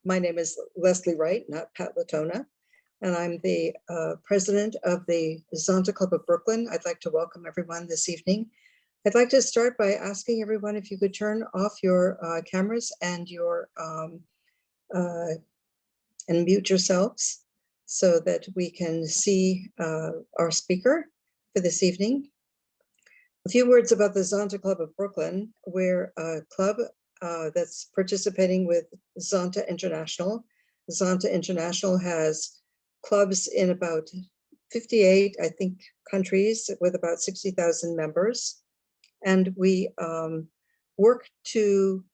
My name is Leslie Wright, not Pat Latona, and I'm the president of the Zonta Club of Brooklyn. I'd like to welcome everyone this evening. I'd like to start by asking everyone if you could turn off your cameras and and mute yourselves so that we can see our speaker for this evening. A few words about the Zonta Club of Brooklyn. We're a club that's participating with Zonta International. Zonta International has clubs in about 58, I think, countries with about 60,000 members. And we work to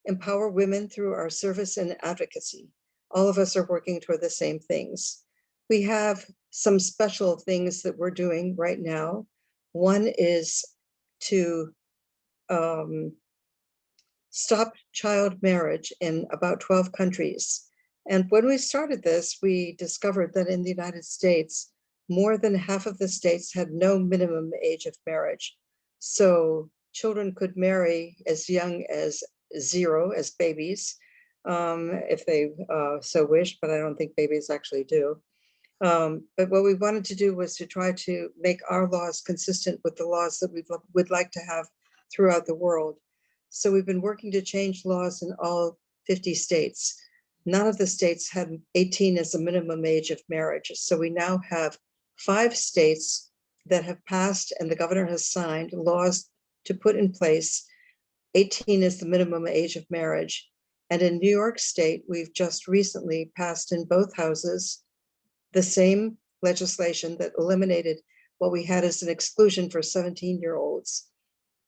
empower women through our service and advocacy. All of us are working toward the same things. We have some special things that we're doing right now. One is to stop child marriage in about 12 countries. And when we started this, we discovered that in the United States, more than half of the states had no minimum age of marriage. So children could marry as young as 0, as babies, if they so wish, but I don't think babies actually do. But what we wanted to do was to try to make our laws consistent with the laws that we would like to have throughout the world. So we've been working to change laws in all 50 states. None of the states had 18 as a minimum age of marriage. So we now have 5 states that have passed and the governor has signed laws to put in place 18 is the minimum age of marriage. And in New York State, we've just recently passed in both houses the same legislation that eliminated what we had as an exclusion for 17-year-olds.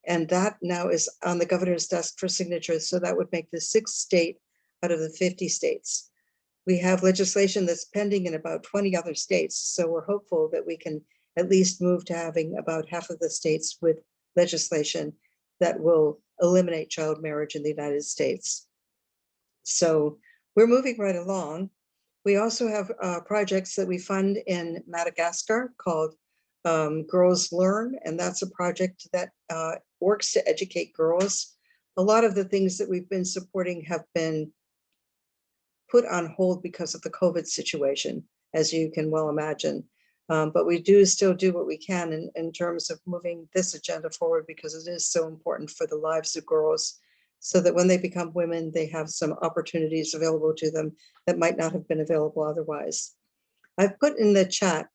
And that now is on the governor's desk for signature. So that would make the 6th state out of the 50 states. We have legislation that's pending in about 20 other states. So we're hopeful that we can at least move to having about half of the states with legislation that will eliminate child marriage in the United States. So we're moving right along. We also have projects that we fund in Madagascar called Girls Learn, and that's a project that works to educate girls. A lot of the things that we've been supporting have been put on hold because of the COVID situation, as you can well imagine. But we do still do what we can in terms of moving this agenda forward because it is so important for the lives of girls, so that when they become women, they have some opportunities available to them that might not have been available otherwise. I've put in the chat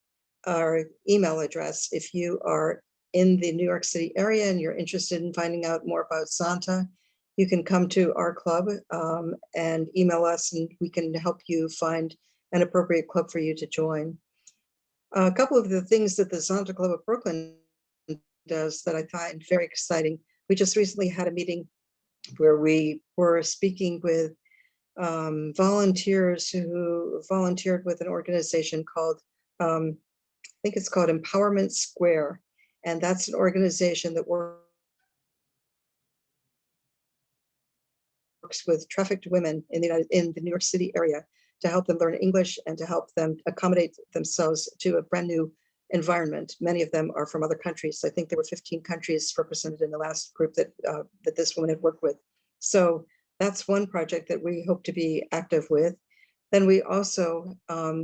our email address. If you are in the New York City area and you're interested in finding out more about Zonta, you can come to our club and email us and we can help you find an appropriate club for you to join. A couple of the things that the Zonta Club of Brooklyn does that I find very exciting. We just recently had a meeting where we were speaking with volunteers who volunteered with an organization called, I think it's called Empowerment Square. And that's an organization that works with trafficked women in the New York City area to help them learn English and to help them accommodate themselves to a brand new environment. Many of them are from other countries. I think there were 15 countries represented in the last group that this woman had worked with. So that's one project that we hope to be active with. Then we also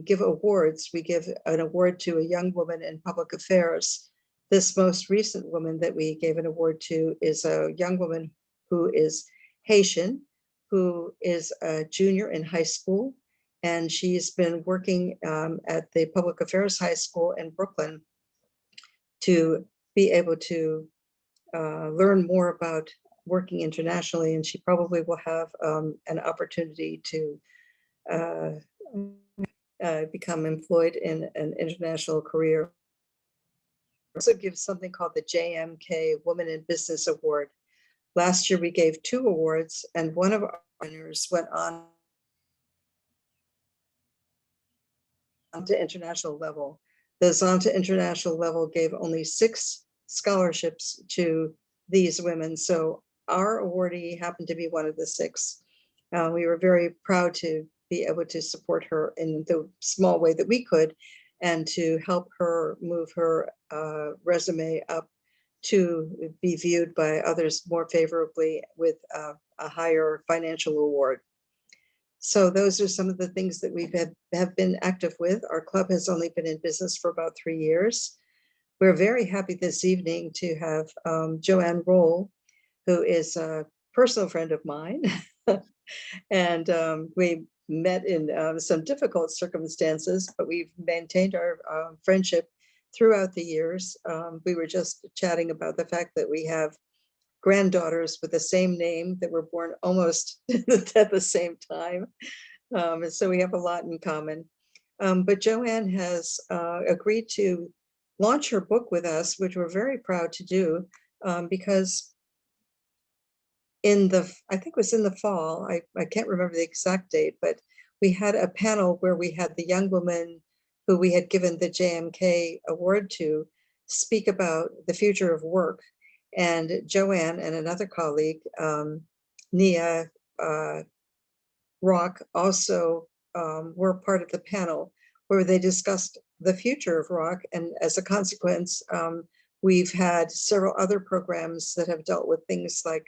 give awards. We give an award to a young woman in public affairs. This most recent woman that we gave an award to is a young woman who is Haitian, who is a junior in high school. And she's been working at the Public Affairs High School in Brooklyn to be able to learn more about working internationally. And she probably will have an opportunity to become employed in an international career. Also gives something called the JMK Woman in Business Award. Last year we gave 2 awards and one of our winners went on to international level. The Zonta International level gave only 6 scholarships to these women. So our awardee happened to be one of the 6. We were very proud to be able to support her in the small way that we could and to help her move her resume up to be viewed by others more favorably with a higher financial award. So those are some of the things that have been active with. Our club has only been in business for about 3 years. We're very happy this evening to have Joanne Roll, who is a personal friend of mine. And we met in some difficult circumstances, but we've maintained our friendship throughout the years. We were just chatting about the fact that we have granddaughters with the same name that were born almost at the same time. And so we have a lot in common. But Joanne has agreed to launch her book with us, which we're very proud to do, because I think it was in the fall, I can't remember the exact date, but we had a panel where we had the young woman who we had given the JMK award to speak about the future of work. And Joanne and another colleague, Nia Rock, also were part of the panel where they discussed the future of rock. And as a consequence, we've had several other programs that have dealt with things like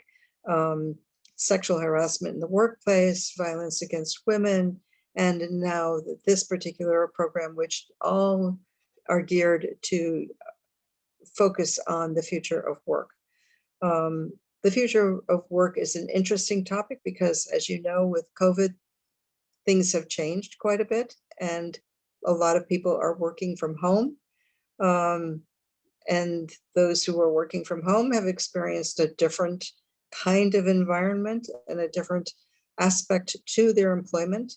sexual harassment in the workplace, violence against women, and now this particular program, which all are geared to focus on the future of work. The future of work is an interesting topic because, as you know, with COVID, things have changed quite a bit, and a lot of people are working from home. And those who are working from home have experienced a different kind of environment and a different aspect to their employment.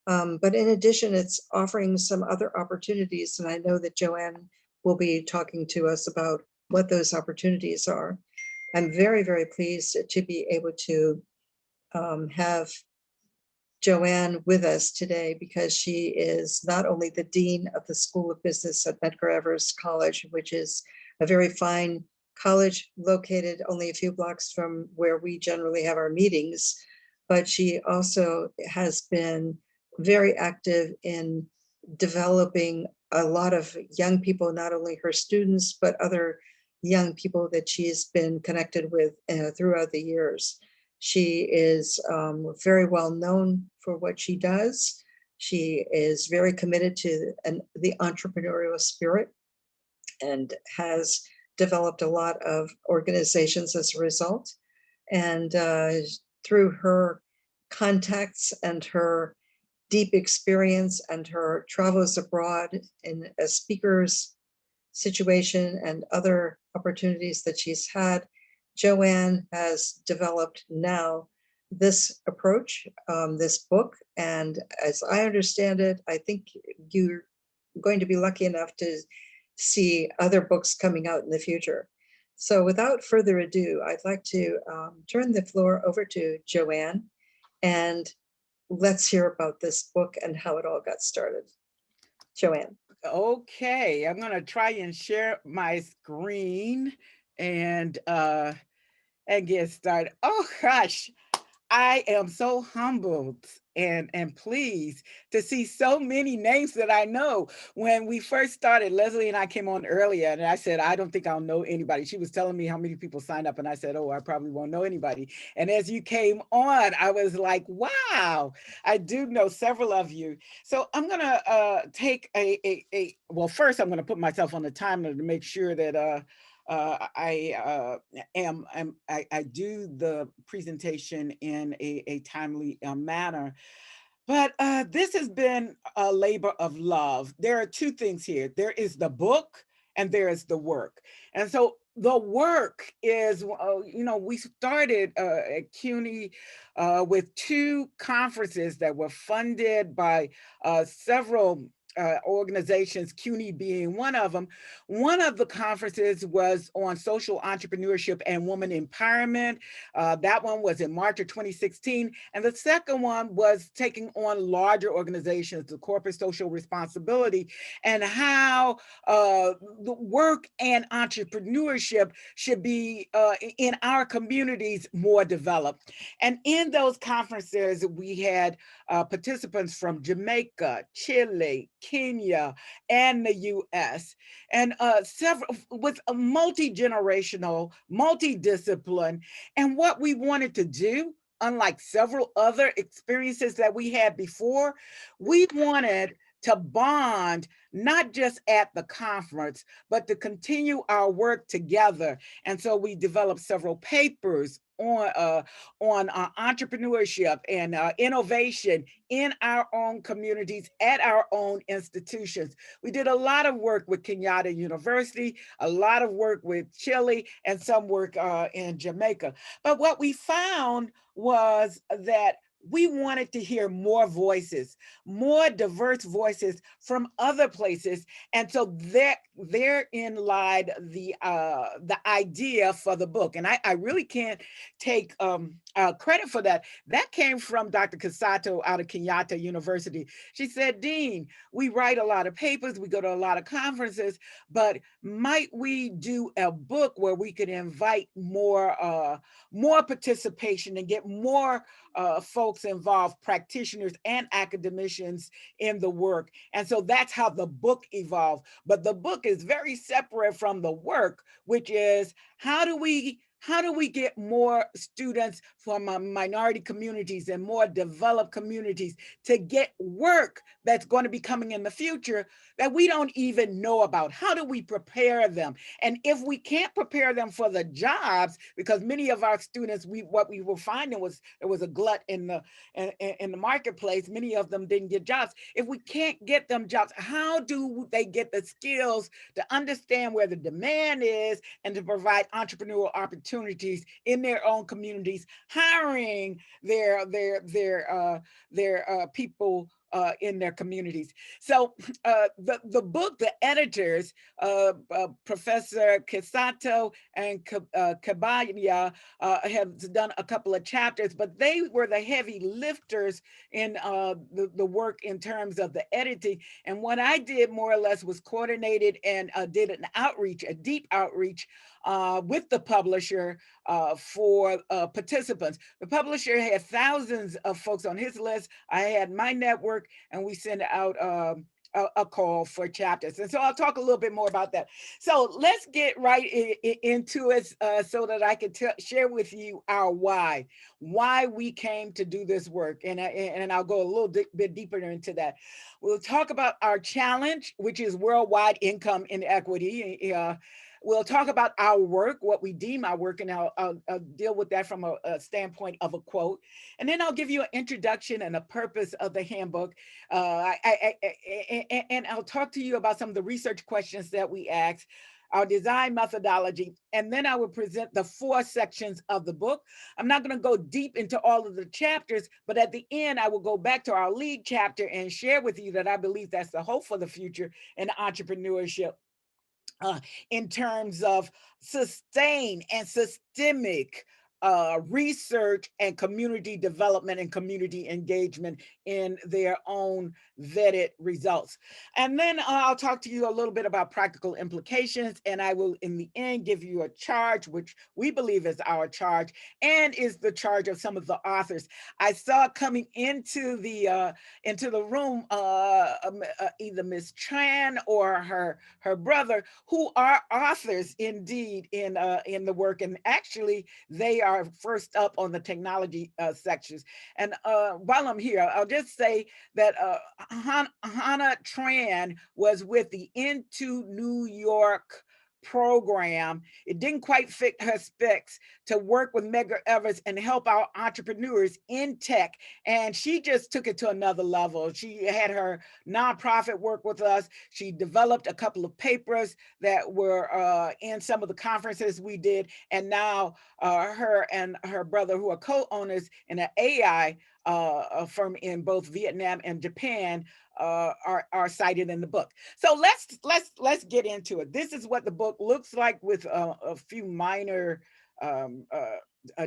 But in addition, it's offering some other opportunities. And I know that Joanne will be talking to us about what those opportunities are. I'm very, very pleased to be able to have Joanne with us today because she is not only the Dean of the School of Business at Medgar Evers College, which is a very fine college located only a few blocks from where we generally have our meetings, but she also has been very active in developing a lot of young people, not only her students, but other young people that she's been connected with throughout the years. She is very well known for what she does. She is very committed to the entrepreneurial spirit and has developed a lot of organizations as a result. And through her contacts and her deep experience and her travels abroad in a speaker's situation and other opportunities that she's had, Joanne has developed now this approach, this book. And as I understand it, I think you're going to be lucky enough to see other books coming out in the future. So without further ado, I'd like to turn the floor over to Joanne, and let's hear about this book and how it all got started. Joanne. Okay, I'm going to try and share my screen and get started. Oh gosh, I am so humbled and pleased to see so many names that I know. When we first started, Leslie and I came on earlier, and I said, I don't think I'll know anybody. She was telling me how many people signed up, and I said, oh, I probably won't know anybody. And as you came on, I was like, wow, I do know several of you. So I'm gonna take well, first I'm gonna put myself on the timer to make sure that I do the presentation in a timely manner. But this has been a labor of love. There are two things here. There is the book and there is the work. And so the work is, we started at CUNY with two conferences that were funded by several organizations, CUNY being one of them. One of the conferences was on social entrepreneurship and woman empowerment. That one was in March of 2016. And the second one was taking on larger organizations, the corporate social responsibility, and how the work and entrepreneurship should be in our communities more developed. And in those conferences, we had participants from Jamaica, Chile, Kenya, and the US, and several with a multi-generational, multidiscipline. And what we wanted to do unlike several other experiences that we had before, we wanted to bond not just at the conference, but to continue our work together. And so we developed several papers on entrepreneurship and innovation in our own communities, at our own institutions. We did a lot of work with Kenyatta University, a lot of work with Chile, and some work in Jamaica. But what we found was that we wanted to hear more voices, more diverse voices from other places, and so therein lied the idea for the book. And I really can't take credit for that. That came from Dr. Casato out of Kenyatta University. She said, Dean, we write a lot of papers, we go to a lot of conferences, but might we do a book where we could invite more participation and get more folks involved, practitioners and academicians in the work. And so that's how the book evolved. But the book is very separate from the work, which is how do we get more students from minority communities and more developed communities to get work that's going to be coming in the future that we don't even know about? How do we prepare them? And if we can't prepare them for the jobs, because many of our students, what we were finding was there was a glut in the marketplace. Many of them didn't get jobs. If we can't get them jobs, how do they get the skills to understand where the demand is and to provide entrepreneurial opportunities in their own communities, hiring their people in their communities? So the book, the editors, Professor Kisato and Kabaya, have done a couple of chapters, but they were the heavy lifters in the work in terms of the editing. And what I did more or less was coordinated and did an outreach, a deep outreach with the publisher for participants. The publisher had thousands of folks on his list. I had my network, and we sent out a call for chapters. And so I'll talk a little bit more about that. So let's get right into it so that I can share with you our why we came to do this work. And I'll go a little bit deeper into that. We'll talk about our challenge, which is worldwide income inequity. We'll talk about our work, what we deem our work, and I'll deal with that from a standpoint of a quote. And then I'll give you an introduction and a purpose of the handbook. And I'll talk to you about some of the research questions that we asked, our design methodology, and then I will present the 4 sections of the book. I'm not going to go deep into all of the chapters, but at the end, I will go back to our lead chapter and share with you that I believe that's the hope for the future in entrepreneurship. In terms of sustained and systemic research and community development and community engagement in their own vetted results. And then I'll talk to you a little bit about practical implications, and I will in the end give you a charge, which we believe is our charge and is the charge of some of the authors. I saw coming into the room either Miss Tran or her brother, who are authors indeed in the work, and actually they are first up on the technology sections. And while I'm here, I'll just say that Hannah Tran was with the Into New York program. It didn't quite fit her specs to work with Medgar Evers and help our entrepreneurs in tech. And she just took it to another level. She had her nonprofit work with us. She developed a couple of papers that were in some of the conferences we did. And now her and her brother, who are co-owners in an AI firm in both Vietnam and Japan, are cited in the book. So let's get into it. This is what the book looks like with a few minor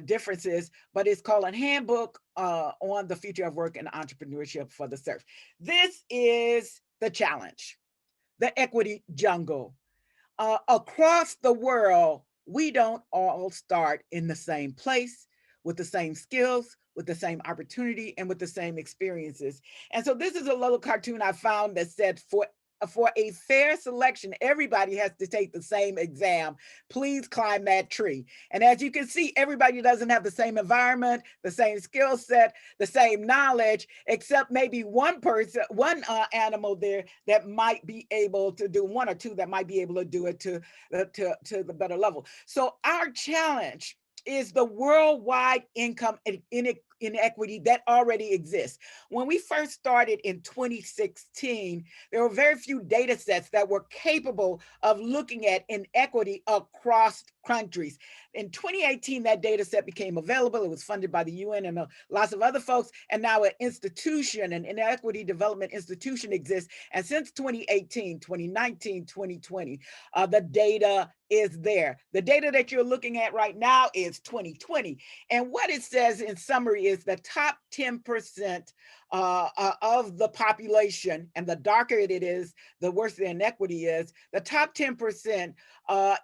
differences, but it's called a handbook on the future of work and entrepreneurship for the serf. This is the challenge, the equity jungle. Across the world, we don't all start in the same place with the same skills, with the same opportunity, and with the same experiences. And so this is a little cartoon I found that said, for for a fair selection, everybody has to take the same exam. Please climb that tree. And as you can see, everybody doesn't have the same environment, the same skill set, the same knowledge, except maybe one person, one animal there that might be able to do, one or two that might be able to do it to the better level. So our challenge is the worldwide income inequity that already exists. When we first started in 2016, there were very few data sets that were capable of looking at inequity across countries. In 2018, that data set became available. It was funded by the UN and lots of other folks. And now an institution, an inequity development institution exists. And since 2018, 2019, 2020, the data is there. The data that you're looking at right now is 2020. And what it says in summary is the top 10% of the population, and the darker it is, the worse the inequity is, the top 10%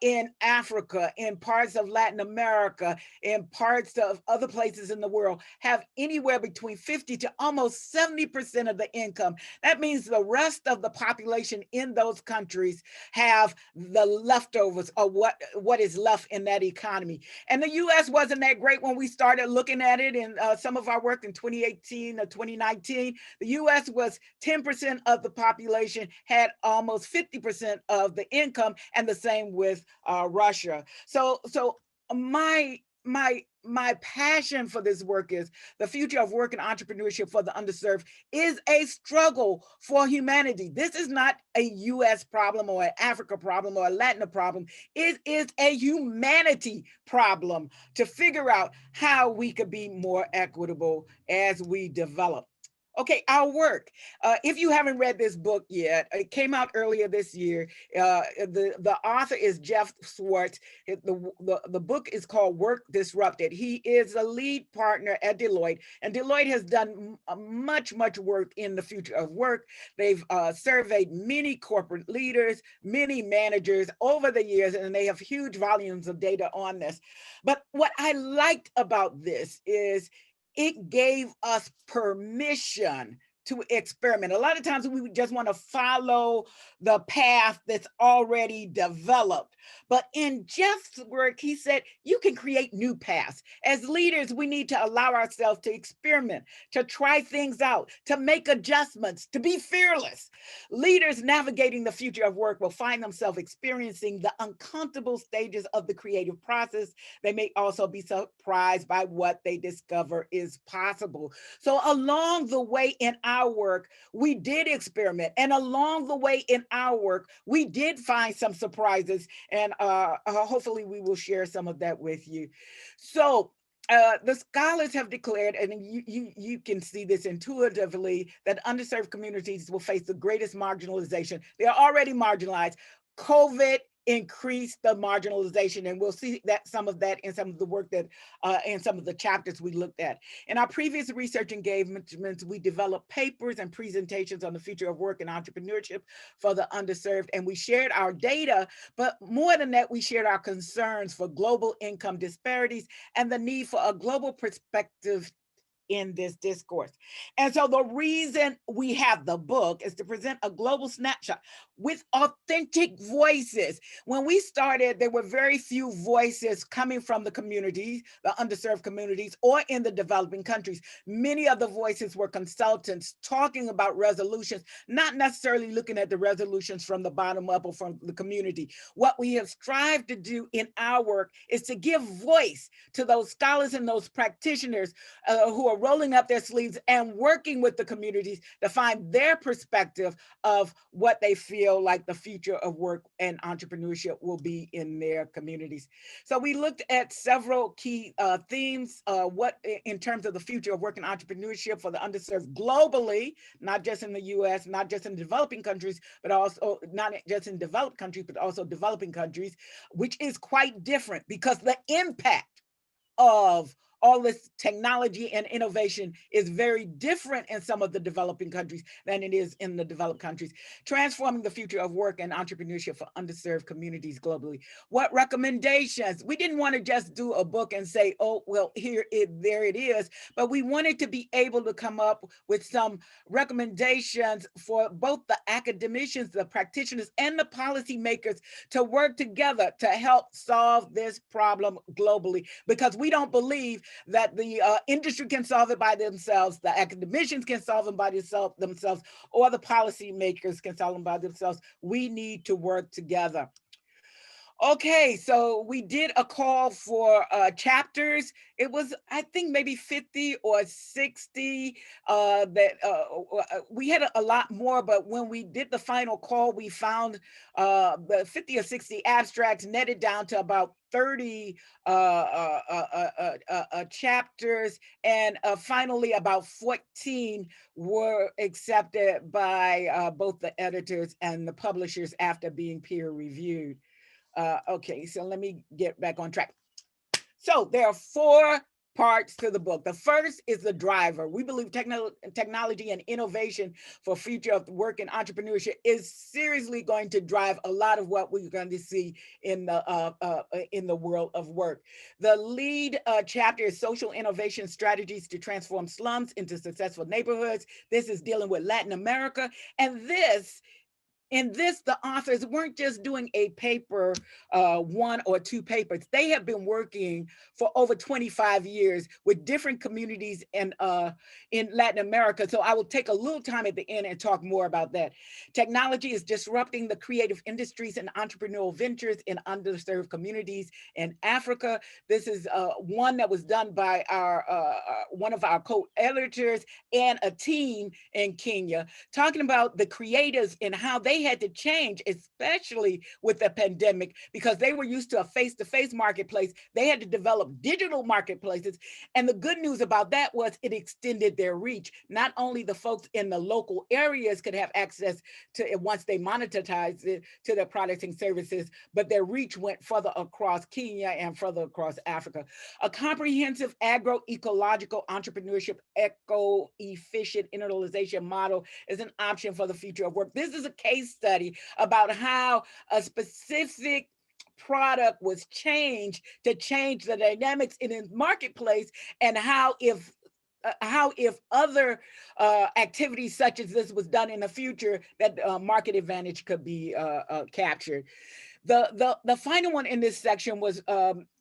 in Africa, in parts of Latin America, in parts of other places in the world have anywhere between 50 to almost 70% of the income. That means the rest of the population in those countries have the leftovers, or what is left in that economy. And the US wasn't that great when we started looking at it in some of our work in 2018 or 2019. The US was 10% of the population, had almost 50% of the income, and the same with Russia. So my passion for this work is the future of work and entrepreneurship for the underserved is a struggle for humanity. This is not a US problem or an Africa problem or a Latin problem. It is a humanity problem to figure out how we could be more equitable as we develop. Okay, our work. If you haven't read this book yet, it came out earlier this year. The author is Jeff Swartz. The book is called Work Disrupted. He is a lead partner at Deloitte, and Deloitte has done much work in the future of work. They've surveyed many corporate leaders, many managers over the years, and they have huge volumes of data on this. But what I liked about this is it gave us permission to experiment. A lot of times we just want to follow the path that's already developed. But in Jeff's work, he said, you can create new paths. As leaders, we need to allow ourselves to experiment, to try things out, to make adjustments, to be fearless. Leaders navigating the future of work will find themselves experiencing the uncomfortable stages of the creative process. They may also be surprised by what they discover is possible. So along the way in our work, we did experiment. And along the way in our work, we did find some surprises. And hopefully we will share some of that with you. So the scholars have declared, and you can see this intuitively, that underserved communities will face the greatest marginalization. They are already marginalized. COVID increase the marginalization, and we'll see that some of that in some of the work that in some of the chapters we looked at. In our previous research engagements, we developed papers and presentations on the future of work and entrepreneurship for the underserved, and we shared our data, but more than that, we shared our concerns for global income disparities and the need for a global perspective in this discourse. And so the reason we have the book is to present a global snapshot with authentic voices. When we started, there were very few voices coming from the communities, the underserved communities, or in the developing countries. Many of the voices were consultants talking about resolutions, not necessarily looking at the resolutions from the bottom up or from the community. What we have strived to do in our work is to give voice to those scholars and those practitioners who are rolling up their sleeves and working with the communities to find their perspective of what they feel like the future of work and entrepreneurship will be in their communities. So we looked at several key themes, what in terms of the future of work and entrepreneurship for the underserved globally, not just in the US, not just in developing countries, but also not just in developed countries, but also developing countries, which is quite different because the impact of all this technology and innovation is very different in some of the developing countries than it is in the developed countries. Transforming the future of work and entrepreneurship for underserved communities globally. What recommendations? We didn't want to just do a book and say, oh, well, there it is, but we wanted to be able to come up with some recommendations for both the academicians, the practitioners, and the policymakers to work together to help solve this problem globally, because we don't believe that the industry can solve it by themselves, the academicians can solve them by themselves, or the policymakers can solve them by themselves. We need to work together. Okay, so we did a call for chapters. It was, I think, maybe 50 or 60. We had a lot more, but when we did the final call, we found the 50 or 60 abstracts netted down to about 30 chapters, and finally about 14 were accepted by both the editors and the publishers after being peer reviewed. Okay, so let me get back on track. So there are 4 parts to the book. The first is the driver. We believe technology and innovation for future of work and entrepreneurship is seriously going to drive a lot of what we're going to see in the world of work. The lead chapter is social innovation strategies to transform slums into successful neighborhoods. This is dealing with Latin America, and in this, the authors weren't just doing a paper, 1 or 2 papers. They have been working for over 25 years with different communities in Latin America. So I will take a little time at the end and talk more about that. Technology is disrupting the creative industries and entrepreneurial ventures in underserved communities in Africa. This is one that was done by one of our co-editors and a team in Kenya, talking about the creatives and how they had to change, especially with the pandemic, because they were used to a face-to-face marketplace. They had to develop digital marketplaces. And the good news about that was it extended their reach. Not only the folks in the local areas could have access to it once they monetized it to their products and services, but their reach went further across Kenya and further across Africa. A comprehensive agroecological entrepreneurship, eco-efficient internalization model is an option for the future of work. This is a case study about how a specific product was changed to change the dynamics in the marketplace, and how if other activities such as this was done in the future, that market advantage could be captured. The final one in this section was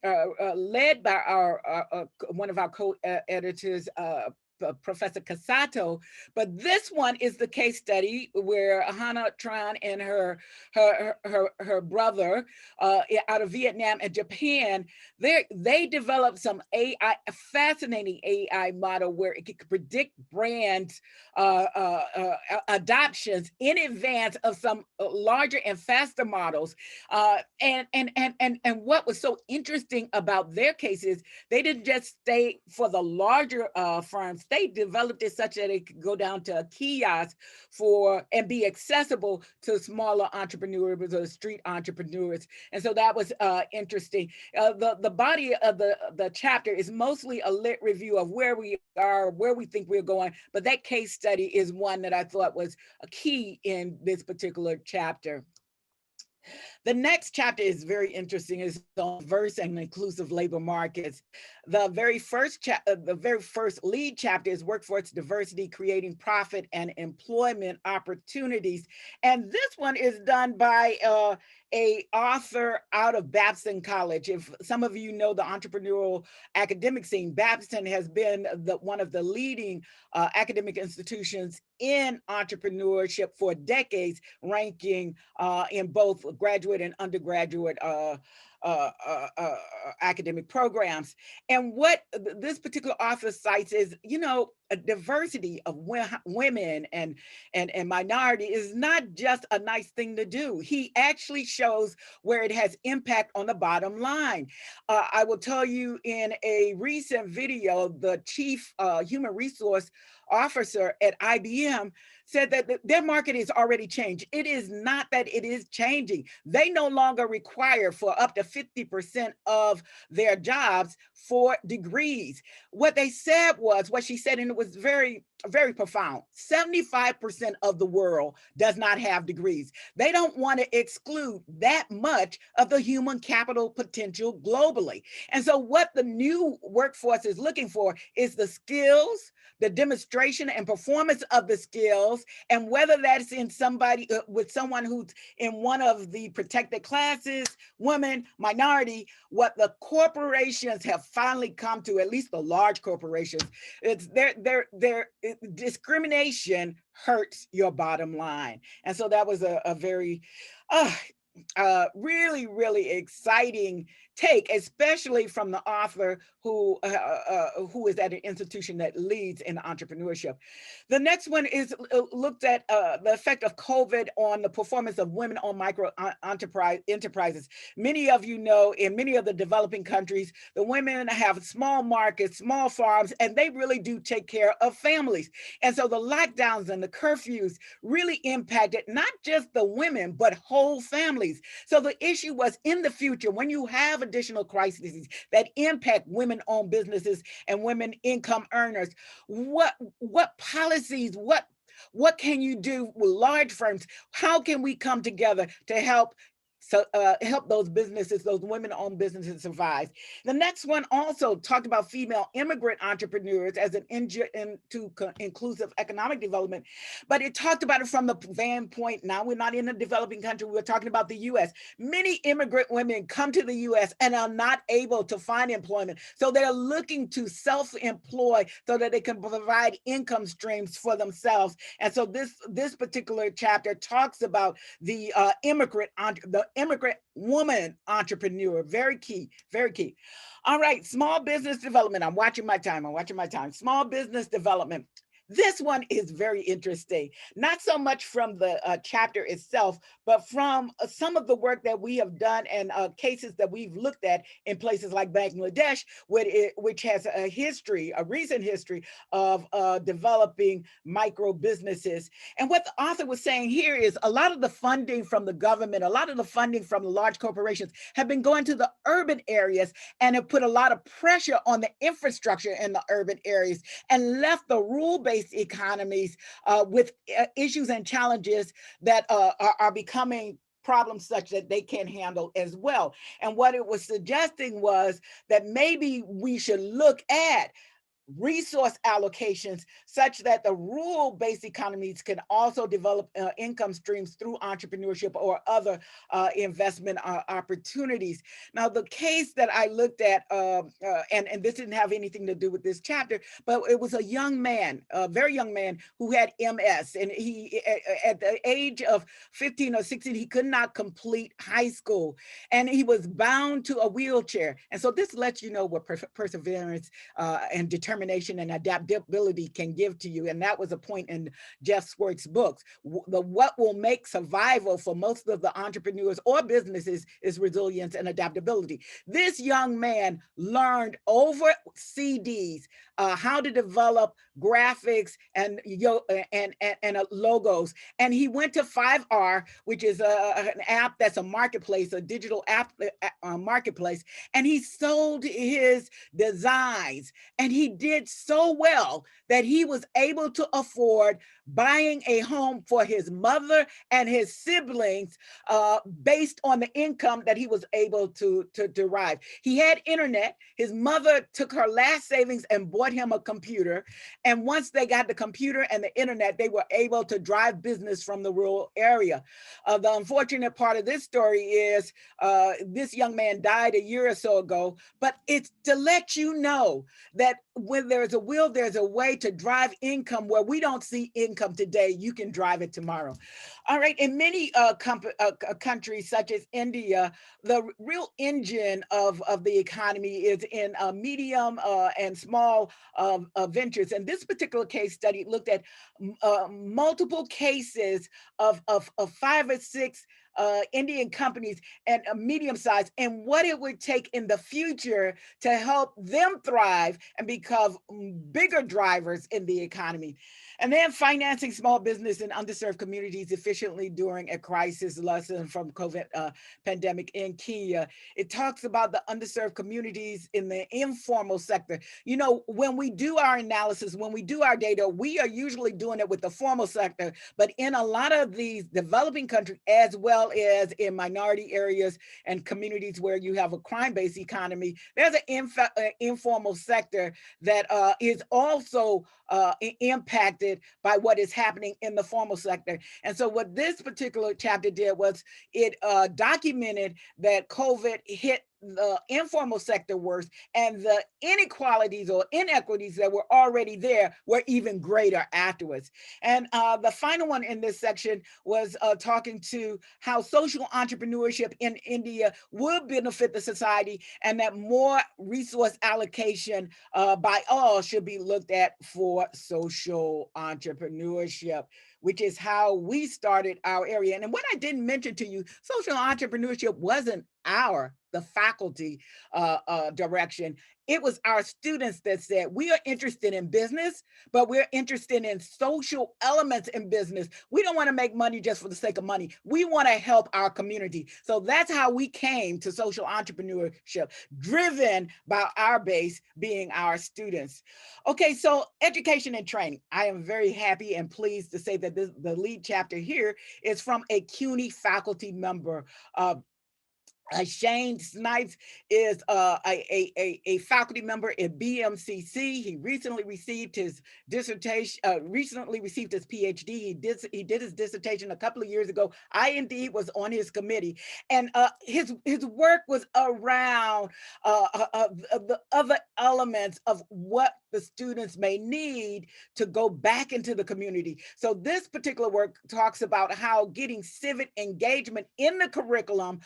led by our one of our co-editors, Professor Casato, but this one is the case study where Hannah Tran and her brother out of Vietnam and Japan, they developed some AI, a fascinating AI model where it could predict brands adoptions in advance of some larger and faster models. And what was so interesting about their cases, they didn't just stay for the larger firms. They developed it such that it could go down to a kiosk and be accessible to smaller entrepreneurs or street entrepreneurs. And so that was interesting. The body of the chapter is mostly a lit review of where we are, where we think we're going, but that case study is one that I thought was a key in this particular chapter. The next chapter is very interesting. It's on diverse and inclusive labor markets. The very first lead chapter is workforce diversity, creating profit and employment opportunities. And this one is done by a author out of Babson College. If some of you know the entrepreneurial academic scene, Babson has been one of the leading academic institutions in entrepreneurship for decades, ranking in both graduate and undergraduate academic programs. And what this particular author cites is, a diversity of women and minority is not just a nice thing to do. He actually shows where it has impact on the bottom line. I will tell you, in a recent video, the chief human resource officer at IBM said that their market is already changed. It is not that it is changing. They no longer require for up to 50% of their jobs for degrees. What they said was, what she said, and it was very, very profound: 75% of the world does not have degrees. They don't want to exclude that much of the human capital potential globally. And so what the new workforce is looking for is the skills, the demonstration and performance of the skills, and whether that's in somebody with someone who's in one of the protected classes, women, minority. What the corporations have finally come to, at least the large corporations, it's their discrimination hurts your bottom line. And so that was a very really, really exciting take, especially from the author who is at an institution that leads in entrepreneurship. The next one is looked at the effect of COVID on the performance of women on micro enterprises. Many of you know, in many of the developing countries, the women have small markets, small farms, and they really do take care of families. And so the lockdowns and the curfews really impacted not just the women, but whole families. So the issue was, in the future, when you have additional crises that impact women-owned businesses and women income earners, what policies, what can you do with large firms? How can we come together to help help those businesses, those women-owned businesses, survive? The next one also talked about female immigrant entrepreneurs as an engine into inclusive economic development, but it talked about it from the standpoint, now we're not in a developing country, we're talking about the U.S. Many immigrant women come to the U.S. and are not able to find employment, so they're looking to self-employ so that they can provide income streams for themselves. And so this particular chapter talks about the immigrant woman entrepreneur. Very key, very key. All right, small business development. I'm watching my time. Small business development. This one is very interesting, not so much from the chapter itself, but from some of the work that we have done and cases that we've looked at in places like Bangladesh, which has a recent history of developing micro businesses. And what the author was saying here is, a lot of the funding from the government, a lot of the funding from the large corporations have been going to the urban areas and have put a lot of pressure on the infrastructure in the urban areas and left the rural-based economies with issues and challenges that are becoming problems such that they can't handle as well. And what it was suggesting was that maybe we should look at resource allocations such that the rural-based economies can also develop income streams through entrepreneurship or other investment opportunities. Now, the case that I looked at, and this didn't have anything to do with this chapter, but it was a young man, a very young man, who had MS, and he, at the age of 15 or 16, he could not complete high school, and he was bound to a wheelchair. And so this lets you know what perseverance and determination and adaptability can give to you. And that was a point in Jeff Swartz's books. What will make survival for most of the entrepreneurs or businesses is resilience and adaptability. This young man learned over CDs how to develop graphics and logos. And he went to 5R, which is an app that's a marketplace, a digital app marketplace, and he sold his designs. And he did so well that he was able to afford buying a home for his mother and his siblings based on the income that he was able to derive. He had internet. His mother took her last savings and bought him a computer. And once they got the computer and the internet, they were able to drive business from the rural area. The unfortunate part of this story is this young man died a year or so ago, but it's to let you know that when there's a will, there's a way to drive income where we don't see income today. You can drive it tomorrow. All right. In many countries, such as India, the real engine of the economy is in medium and small ventures. And this particular case study looked at multiple cases of 5 or 6 Indian companies and medium size, and what it would take in the future to help them thrive and become bigger drivers in the economy. And then financing small business in underserved communities efficiently during a crisis, lesson from COVID pandemic in Kenya. It talks about the underserved communities in the informal sector. You know, when we do our analysis, when we do our data, we are usually doing it with the formal sector, but in a lot of these developing countries, as well as in minority areas and communities where you have a crime-based economy, there's an informal sector that is also impacted by what is happening in the formal sector. And so what this particular chapter did was it documented that COVID hit the informal sector worse, and the inequalities or inequities that were already there were even greater afterwards. And the final one in this section was talking to how social entrepreneurship in India would benefit the society, and that more resource allocation by all should be looked at for social entrepreneurship, which is how we started our area. And what I didn't mention to you, social entrepreneurship wasn't the faculty direction. It was our students that said, we are interested in business, but we're interested in social elements in business. We don't want to make money just for the sake of money. We want to help our community. So that's how we came to social entrepreneurship, driven by our base being our students. Okay, so education and training. I am very happy and pleased to say that the lead chapter here is from a CUNY faculty member. Shane Snipes is a faculty member at BMCC. He recently received his dissertation, recently received his PhD. He did his dissertation a couple of years ago. I indeed was on his committee, and his work was around the other elements of what the students may need to go back into the community. So this particular work talks about how getting civic engagement in the curriculum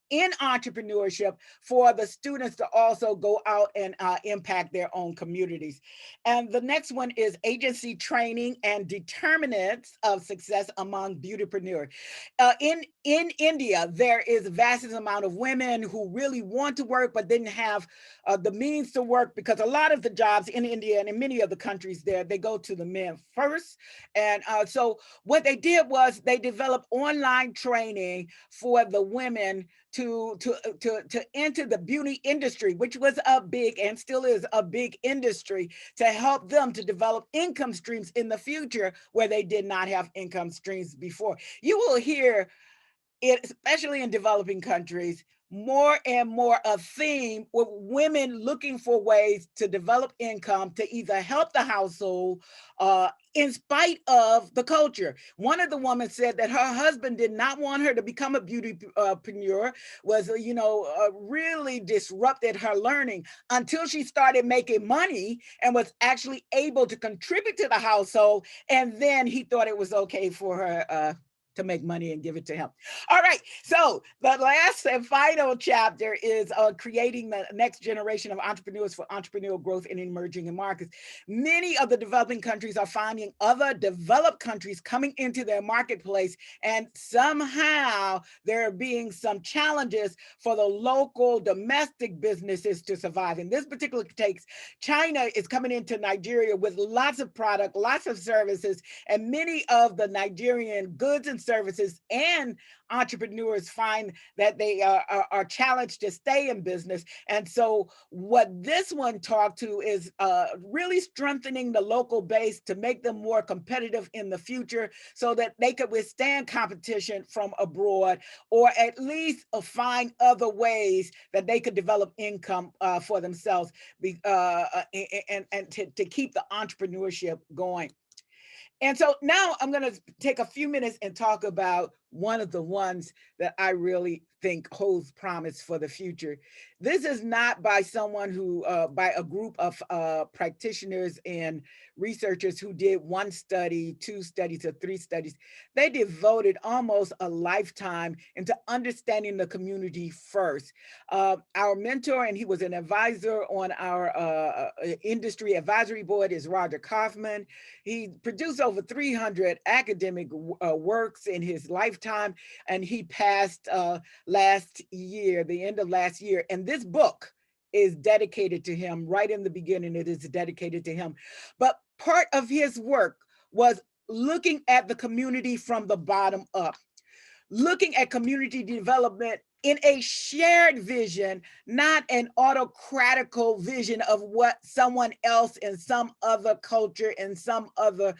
in entrepreneurship for the students to also go out and impact their own communities. And the next one is agency training and determinants of success among beautypreneurs. In India, there is a vast amount of women who really want to work but didn't have the means to work, because a lot of the jobs in India and in many of the countries there, they go to the men first. And so what they did was they developed online training for the women to enter the beauty industry, which was a big and still is a big industry, to help them to develop income streams in the future where they did not have income streams before. You will hear it, especially in developing countries, more and more a theme with women looking for ways to develop income to either help the household in spite of the culture. One of the women said that her husband did not want her to become a beautypreneur, was, really disrupted her learning until she started making money and was actually able to contribute to the household. And then he thought it was okay for her to make money and give it to him. All right, so the last and final chapter is creating the next generation of entrepreneurs for entrepreneurial growth in emerging markets. Many of the developing countries are finding other developed countries coming into their marketplace, and somehow there are being some challenges for the local domestic businesses to survive. In this particular case, China is coming into Nigeria with lots of product, lots of services, and many of the Nigerian goods and services and entrepreneurs find that they are challenged to stay in business. And so what this one talked to is really strengthening the local base to make them more competitive in the future so that they could withstand competition from abroad, or at least find other ways that they could develop income for themselves and to keep the entrepreneurship going. And so now I'm going to take a few minutes and talk about one of the ones that I really think holds promise for the future. This is not by someone who, by a group of practitioners and researchers who did one study, two studies, or three studies. They devoted almost a lifetime into understanding the community first. Our mentor, and he was an advisor on our industry advisory board, is Roger Kaufman. He produced over 300 academic works in his lifetime, and he passed last year, the end of last year. And this book is dedicated to him. Right in the beginning, it is dedicated to him. But part of his work was looking at the community from the bottom up, looking at community development in a shared vision, not an autocratical vision of what someone else in some other culture, in some other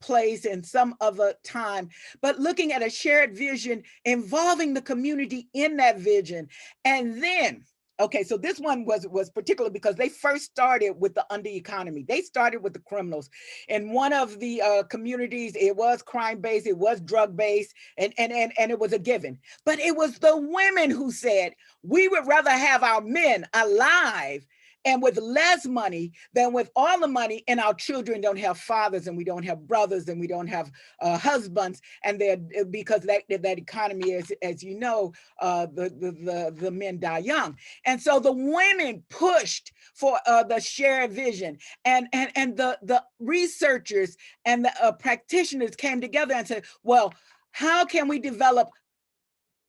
place, in some other time, but looking at a shared vision involving the community in that vision. And then, okay, so this one was particular because they first started with the under economy. They started with the criminals. In one of the communities, it was crime-based, it was drug-based, and it was a given. But it was the women who said, we would rather have our men alive and with less money than with all the money, and our children don't have fathers, and we don't have brothers, and we don't have husbands, and they're because that economy is, as you know, the men die young. And so the women pushed for the shared vision, and the researchers and the practitioners came together and said, well, how can we develop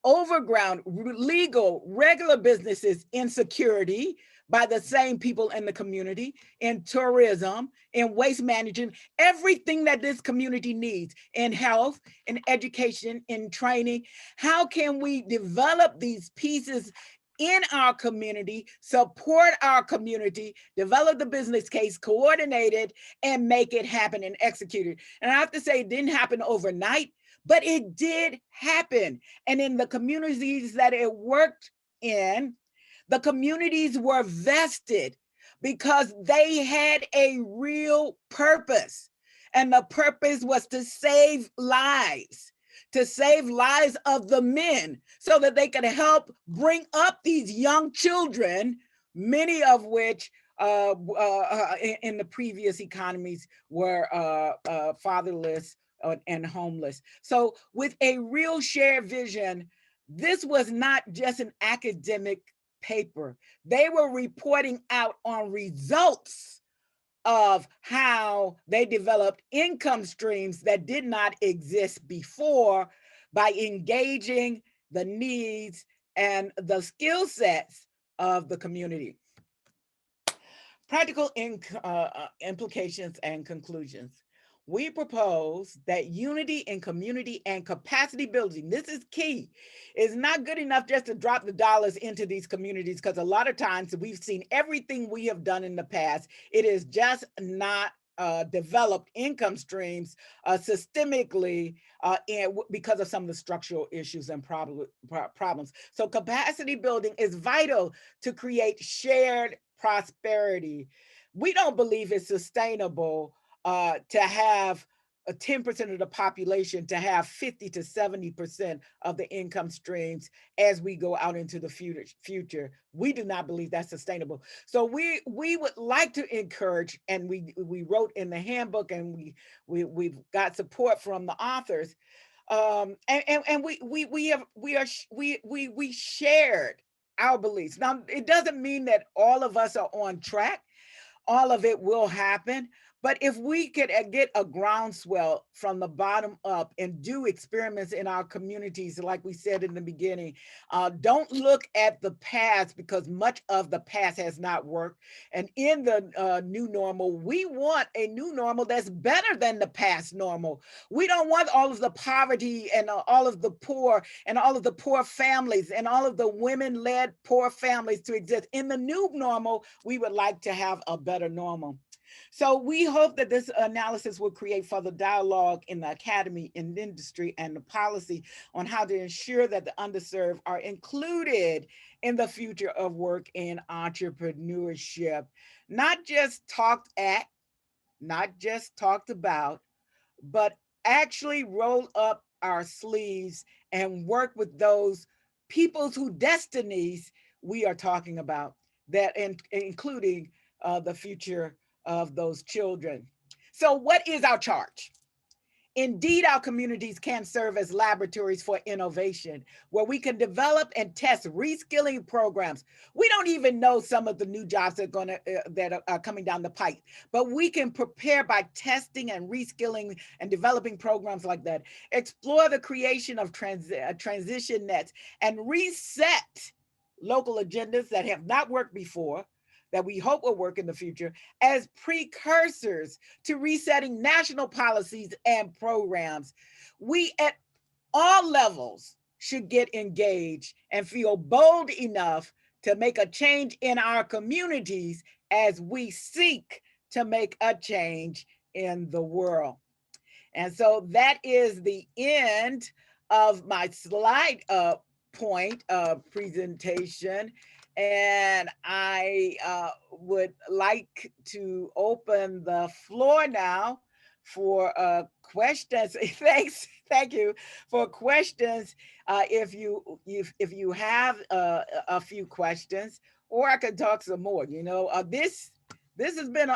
overground, legal, regular businesses in security by the same people in the community, in tourism, in waste management, everything that this community needs, in health, in education, in training? How can we develop these pieces in our community, support our community, develop the business case, coordinate it, and make it happen and execute it? And I have to say, it didn't happen overnight, but it did happen. And in the communities that it worked in, the communities were vested because they had a real purpose. And the purpose was to save lives, of the men, so that they could help bring up these young children, many of which in the previous economies were fatherless and homeless. So with a real shared vision, this was not just an academic paper. They were reporting out on results of how they developed income streams that did not exist before by engaging the needs and the skill sets of the community. Practical implications and conclusions. We propose that unity in community and capacity building, this is key. It's not good enough just to drop the dollars into these communities, because a lot of times we've seen everything we have done in the past. It is just not developed income streams systemically because of some of the structural issues and problems. So capacity building is vital to create shared prosperity. We don't believe it's sustainable to have 10% of the population to have 50 to 70% of the income streams as we go out into the future. We do not believe that's sustainable. So we would like to encourage, and we wrote in the handbook, and we've got support from the authors, and we shared our beliefs. Now, it doesn't mean that all of us are on track. All of it will happen. But if we could get a groundswell from the bottom up and do experiments in our communities, like we said in the beginning, don't look at the past, because much of the past has not worked. And in the new normal, we want a new normal that's better than the past normal. We don't want all of the poverty and all of the poor and all of the poor families and all of the women-led poor families to exist. In the new normal, we would like to have a better normal. So we hope that this analysis will create further dialogue in the academy, in the industry, and the policy on how to ensure that the underserved are included in the future of work in entrepreneurship, not just talked at, not just talked about, but actually roll up our sleeves and work with those people's whose destinies we are talking about, that including the future of those children. So, what is our charge? Indeed, our communities can serve as laboratories for innovation, where we can develop and test reskilling programs. We don't even know some of the new jobs that are coming down the pike, but we can prepare by testing and reskilling and developing programs like that. Explore the creation of transition nets and reset local agendas that have not worked before, that we hope will work in the future, as precursors to resetting national policies and programs. We at all levels should get engaged and feel bold enough to make a change in our communities as we seek to make a change in the world. And so that is the end of my slide point presentation. And I would like to open the floor now for questions. Thanks, thank you for questions. If you have a few questions, or I could talk some more. You know, this has been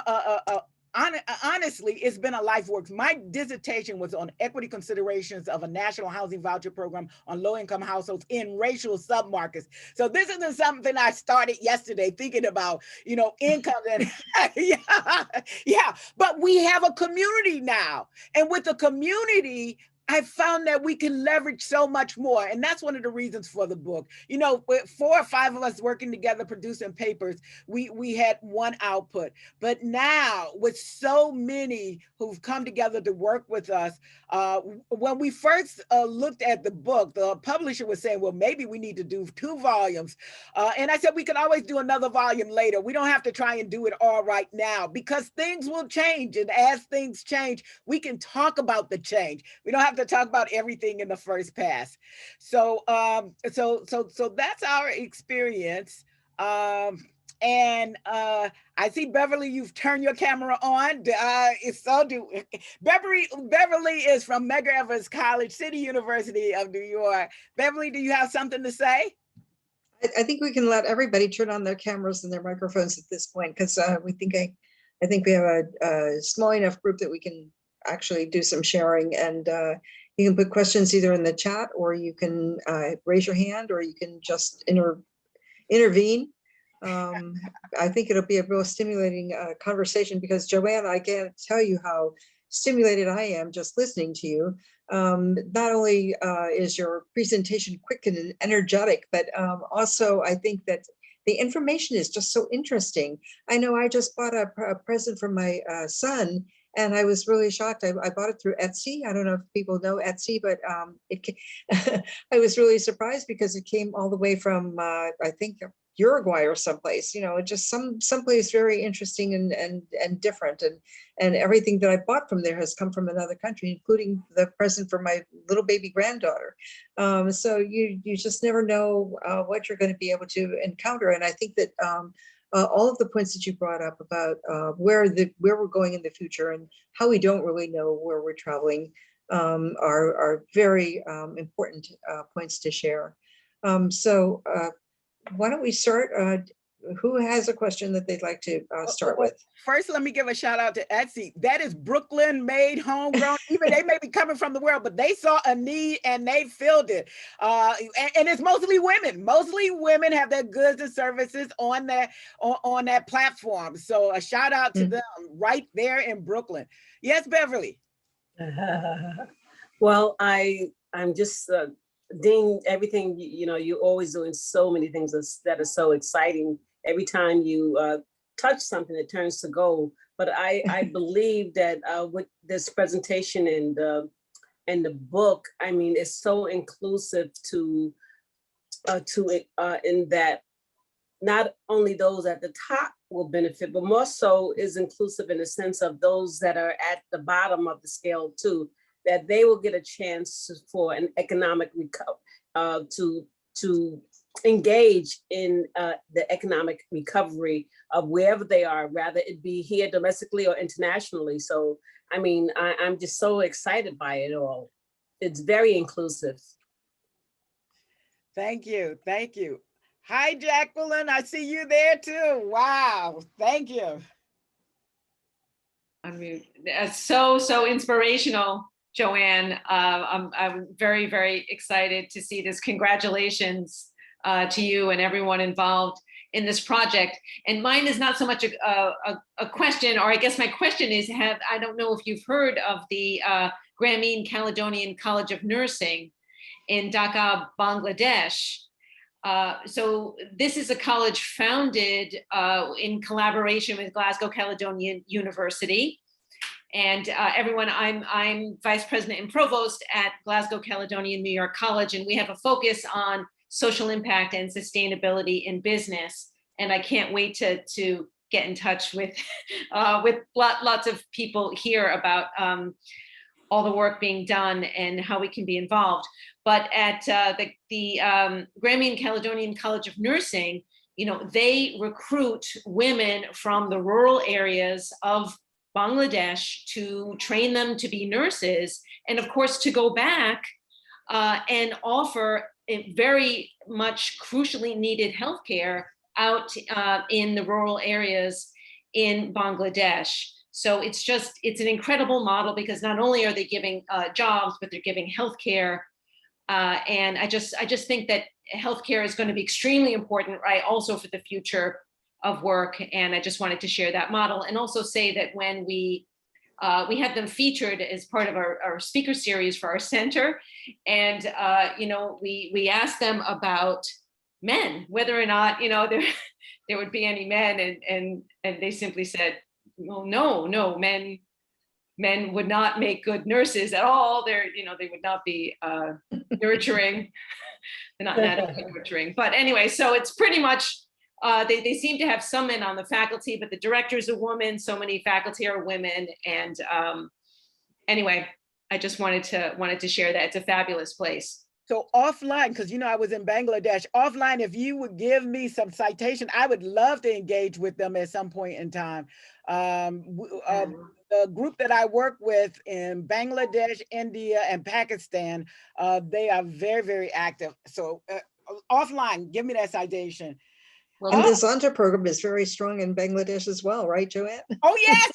honestly, it's been a life work. My dissertation was on equity considerations of a national housing voucher program on low-income households in racial submarkets. So this isn't something I started yesterday thinking about, you know, income and yeah, yeah. But we have a community now, and with the community, I found that we can leverage so much more. And that's one of the reasons for the book. You know, with 4 or 5 of us working together, producing papers, we had one output. But now, with so many who've come together to work with us, when we first looked at the book, the publisher was saying, well, maybe we need to do 2 volumes. And I said, we can always do another volume later. We don't have to try and do it all right now, because things will change. And as things change, we can talk about the change. We don't have to talk about everything in the first pass. So so that's our experience. And I see, Beverly, you've turned your camera on. Beverly is from Medgar Evers College, City University of New York. Beverly, do you have something to say? I think we can let everybody turn on their cameras and their microphones at this point, because I think we have a small enough group that we can actually do some sharing, and you can put questions either in the chat, or you can raise your hand, or you can just intervene. I think it'll be a real stimulating conversation, because Joanne, I can't tell you how stimulated I am just listening to you. Not only is your presentation quick and energetic, but also I think that the information is just so interesting. I know I just bought a present for my son, and I was really shocked. I bought it through Etsy. I don't know if people know Etsy, but I was really surprised because it came all the way from, I think, Uruguay or someplace, you know, just someplace very interesting and different. And everything that I bought from there has come from another country, including the present for my little baby granddaughter. So you just never know what you're going to be able to encounter. And I think that all of the points that you brought up about where we're going in the future and how we don't really know where we're traveling are very important points to share. So why don't we start? Who has a question that they'd like to start with? First, let me give a shout out to Etsy. That is Brooklyn made, homegrown. Even they may be coming from the world, but they saw a need and they filled it. And it's mostly women. Mostly women have their goods and services on that platform. So a shout out to them right there in Brooklyn. Yes, Beverly. Well, I'm just Dean, everything, you know, you're always doing so many things that are so exciting. Every time you touch something, it turns to gold. But I believe that with this presentation and the book, I mean, it's so inclusive to in that not only those at the top will benefit, but more so is inclusive in the sense of those that are at the bottom of the scale too, that they will get a chance for an economic recovery, to engage in the economic recovery of wherever they are, rather it be here domestically or internationally. So, I mean, I'm just so excited by it all. It's very inclusive. Thank you. Thank you. Hi, Jacqueline. I see you there too. Wow. Thank you. Unmute. So inspirational, Joanne. I'm very, very excited to see this. Congratulations to you and everyone involved in this project. And mine is not so much a question, or I guess my question is, I don't know if you've heard of the Grameen Caledonian College of Nursing in Dhaka, Bangladesh. So this is a college founded in collaboration with Glasgow Caledonian University. And everyone, I'm Vice President and Provost at Glasgow Caledonian New York College, and we have a focus on social impact and sustainability in business. And I can't wait to get in touch with lots of people here about all the work being done and how we can be involved. But at the Grameen Caledonian College of Nursing, they recruit women from the rural areas of Bangladesh to train them to be nurses, and of course to go back and offer a very much crucially needed healthcare out in the rural areas in Bangladesh. So it's an incredible model, because not only are they giving jobs, but they're giving healthcare. And I just think that healthcare is going to be extremely important, right? Also for the future of work. And I just wanted to share that model, and also say that when we had them featured as part of our speaker series for our center, and we asked them about men, whether or not there would be any men, and they simply said, well, no, men would not make good nurses at all. They would not be nurturing. They're not nurturing. But anyway, so it's pretty much, they seem to have some men on the faculty, but the director's a woman. So many faculty are women. And anyway, I just wanted to share that. It's a fabulous place. So offline, because I was in Bangladesh, offline, if you would give me some citation, I would love to engage with them at some point in time. The group that I work with in Bangladesh, India, and Pakistan, they are very, very active. So offline, give me that citation. And the Zonta program is very strong in Bangladesh as well, right, Joanne? Oh, yes.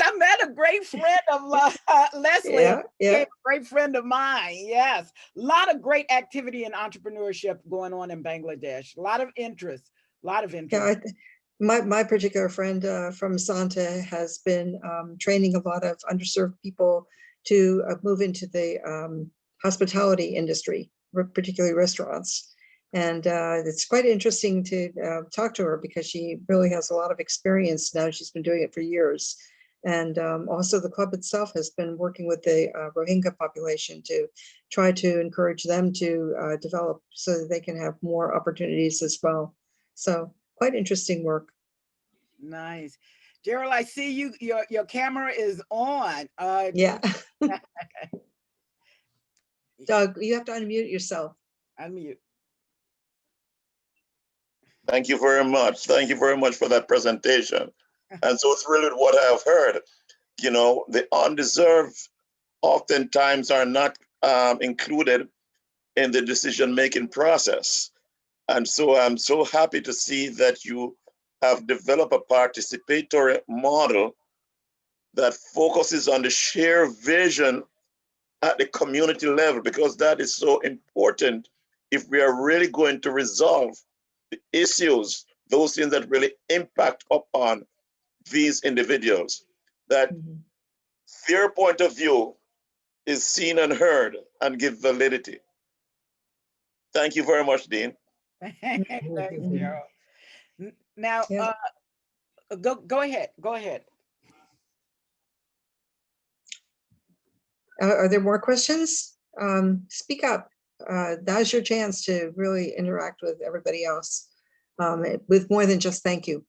I met a great friend of Leslie, a great friend of mine. Yes. A lot of great activity and entrepreneurship going on in Bangladesh. A lot of interest. Yeah, my particular friend from Zonta has been training a lot of underserved people to move into the hospitality industry, particularly restaurants. And it's quite interesting to talk to her, because she really has a lot of experience now. She's been doing it for years. And also the club itself has been working with the Rohingya population to try to encourage them to develop so that they can have more opportunities as well. So quite interesting work. Nice. Gerald, I see you, your camera is on. Yeah. Doug, you have to unmute yourself. Unmute. Thank you very much. Thank you very much for that presentation. And so thrilled with what I've heard. The undeserved oftentimes are not included in the decision-making process. And so I'm so happy to see that you have developed a participatory model that focuses on the shared vision at the community level, because that is so important if we are really going to resolve the issues, those things that really impact upon these individuals, that their point of view is seen and heard and give validity. Thank you very much, Dean. Thanks, Gerald. Now, go ahead. Are there more questions? Speak up. Now's your chance to really interact with everybody else with more than just thank you.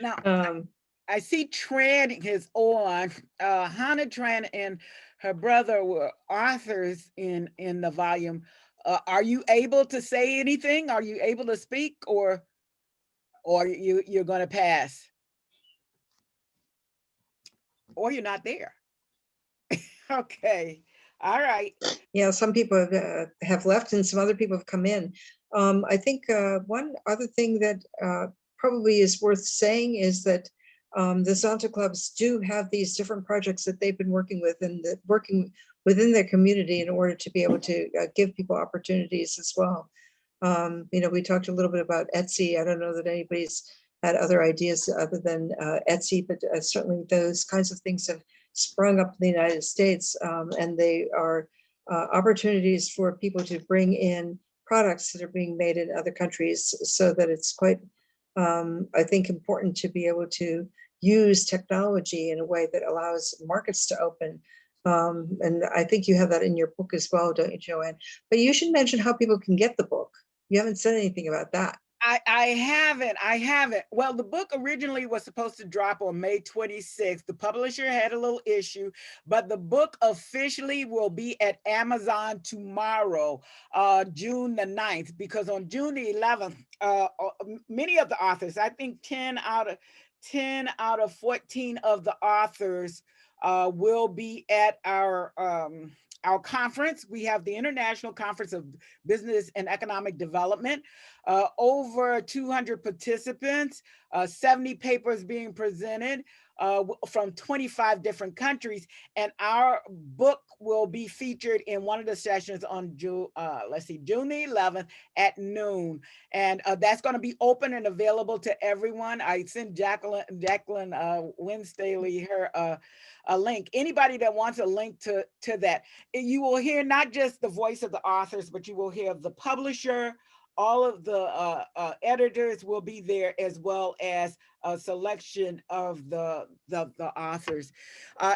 Now, I see Tran is on. Hannah Tran and her brother were authors in the volume Are you able to say anything? Are you able to speak, or you're going to pass, or you're not there? Okay. All right. Yeah, some people have left and some other people have come in. I think one other thing that probably is worth saying is that the Zonta clubs do have these different projects that they've been working with and working within their community in order to be able to give people opportunities as well. We talked a little bit about Etsy. I don't know that anybody's had other ideas other than Etsy, but certainly those kinds of things have sprung up in the United States, and they are opportunities for people to bring in products that are being made in other countries, so that it's quite, I think, important to be able to use technology in a way that allows markets to open. And I think you have that in your book as well, don't you, Joanne? But you should mention how people can get the book. You haven't said anything about that. I haven't. Well, the book originally was supposed to drop on May 26th. The publisher had a little issue, but the book officially will be at Amazon tomorrow, June the 9th, because on June the 11th, many of the authors, I think 10 out of 14 of the authors will be at our conference. We have the International Conference of Business and Economic Development. Over 200 participants, 70 papers being presented from 25 different countries, and our book will be featured in one of the sessions on June the 11th at noon, and that's going to be open and available to everyone. I sent Jacqueline Winstaley her a link. Anybody that wants a link to that, you will hear not just the voice of the authors, but you will hear the publisher. All of the editors will be there, as well as a selection of the authors,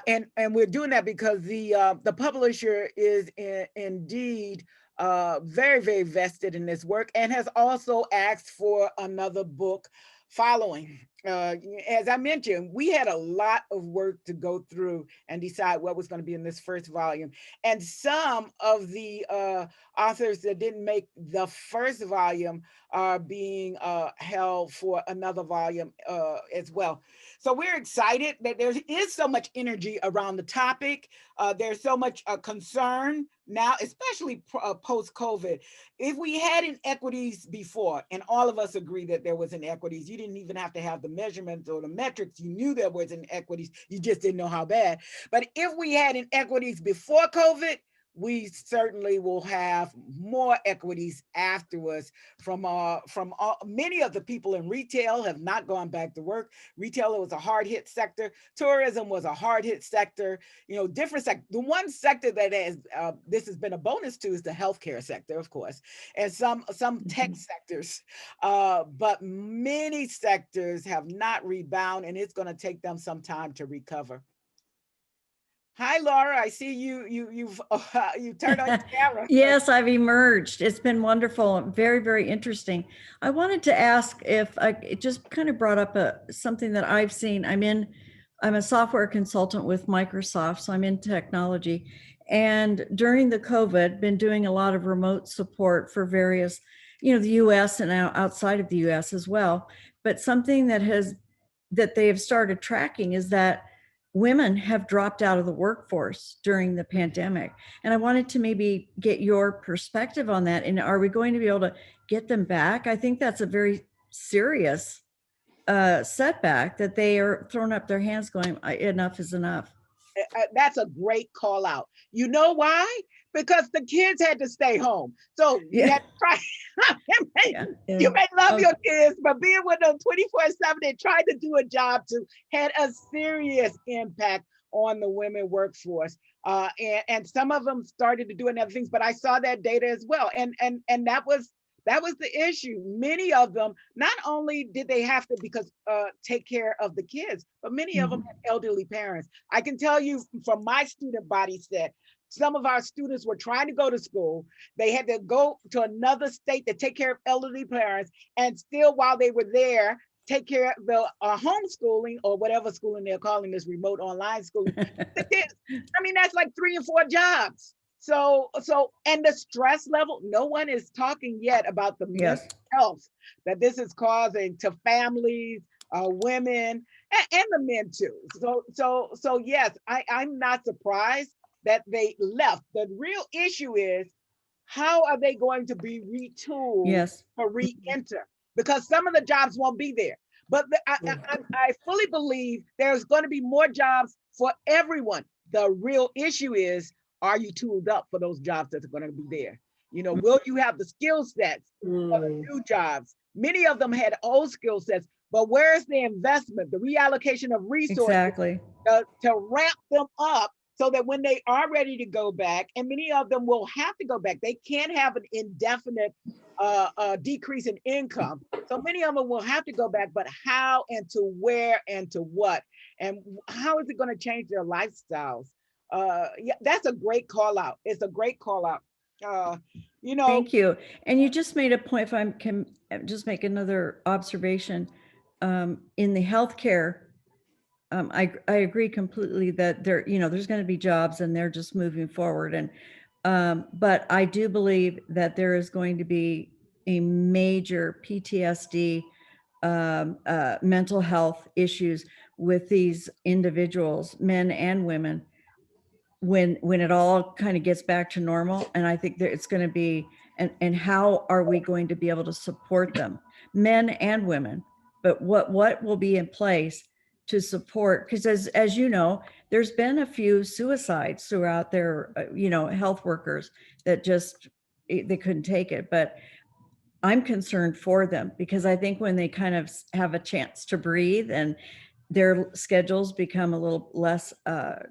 and we're doing that because the publisher is indeed very, very vested in this work, and has also asked for another book following. As I mentioned, we had a lot of work to go through and decide what was going to be in this first volume. And some of the authors that didn't make the first volume are being held for another volume as well. So we're excited that there is so much energy around the topic. There's so much concern now, especially post-COVID. If we had inequities before, and all of us agree that there was inequities, you didn't even have to have the measurements or the metrics. You knew there was inequities, you just didn't know how bad. But if we had inequities before COVID, we certainly will have more equities afterwards. From many of the people in retail have not gone back to work. Retail was a hard hit sector. Tourism was a hard hit sector. Different sector. The one sector that has this has been a bonus to is the healthcare sector, of course, and some tech sectors. But many sectors have not rebounded, and it's going to take them some time to recover. Hi, Laura. I see you've turned on your camera. Yes, I've emerged. It's been wonderful. Very, very interesting. I wanted to ask if it just kind of brought up something that I've seen. I'm a software consultant with Microsoft, so I'm in technology. And during the COVID, been doing a lot of remote support for various, the US and outside of the US as well. But something that they have started tracking is that women have dropped out of the workforce during the pandemic. And I wanted to maybe get your perspective on that. And are we going to be able to get them back? I think that's a very serious setback, that they are throwing up their hands going, enough is enough. That's a great call out. You know why? Because the kids had to stay home. So you had to try. You may love your kids, but being with them 24/7 and trying to do a job had a serious impact on the women workforce. And some of them started to do other things, but I saw that data as well. And that was the issue. Many of them, not only did they have to take care of the kids, but many of them had elderly parents. I can tell you from my student body set, some of our students were trying to go to school. They had to go to another state to take care of elderly parents, and still, while they were there, take care of the homeschooling, or whatever schooling they're calling this, remote online schooling. The kids, that's like 3 and 4 jobs. And the stress level, no one is talking yet about the Yes. mental health that this is causing to families, women, and the men too. So yes, I'm not surprised that they left. The real issue is, how are they going to be retooled Yes. to re-enter? Because some of the jobs won't be there. But I fully believe there's going to be more jobs for everyone. The real issue is, are you tooled up for those jobs that are going to be there? You know, will you have the skill sets for the new jobs? Many of them had old skill sets, but where's the investment, the reallocation of resources Exactly. to ramp them up so that when they are ready to go back, and many of them will have to go back, they can't have an indefinite decrease in income. So many of them will have to go back, but how and to where and to what? And how is it going to change their lifestyles? Yeah, that's a great call out. It's a great call out. You know, Thank you. And you just made a point, if I can just make another observation, in the healthcare, I agree completely that there's going to be jobs and they're just moving forward. And, but I do believe that there is going to be a major PTSD, mental health issues with these individuals, men and women, when it all kind of gets back to normal. And I think that it's going to be, and how are we going to be able to support them, men and women, but what will be in place to support? Because as you know, there's been a few suicides throughout their health workers that just they couldn't take it. But I'm concerned for them, because I think when they kind of have a chance to breathe and their schedules become a little less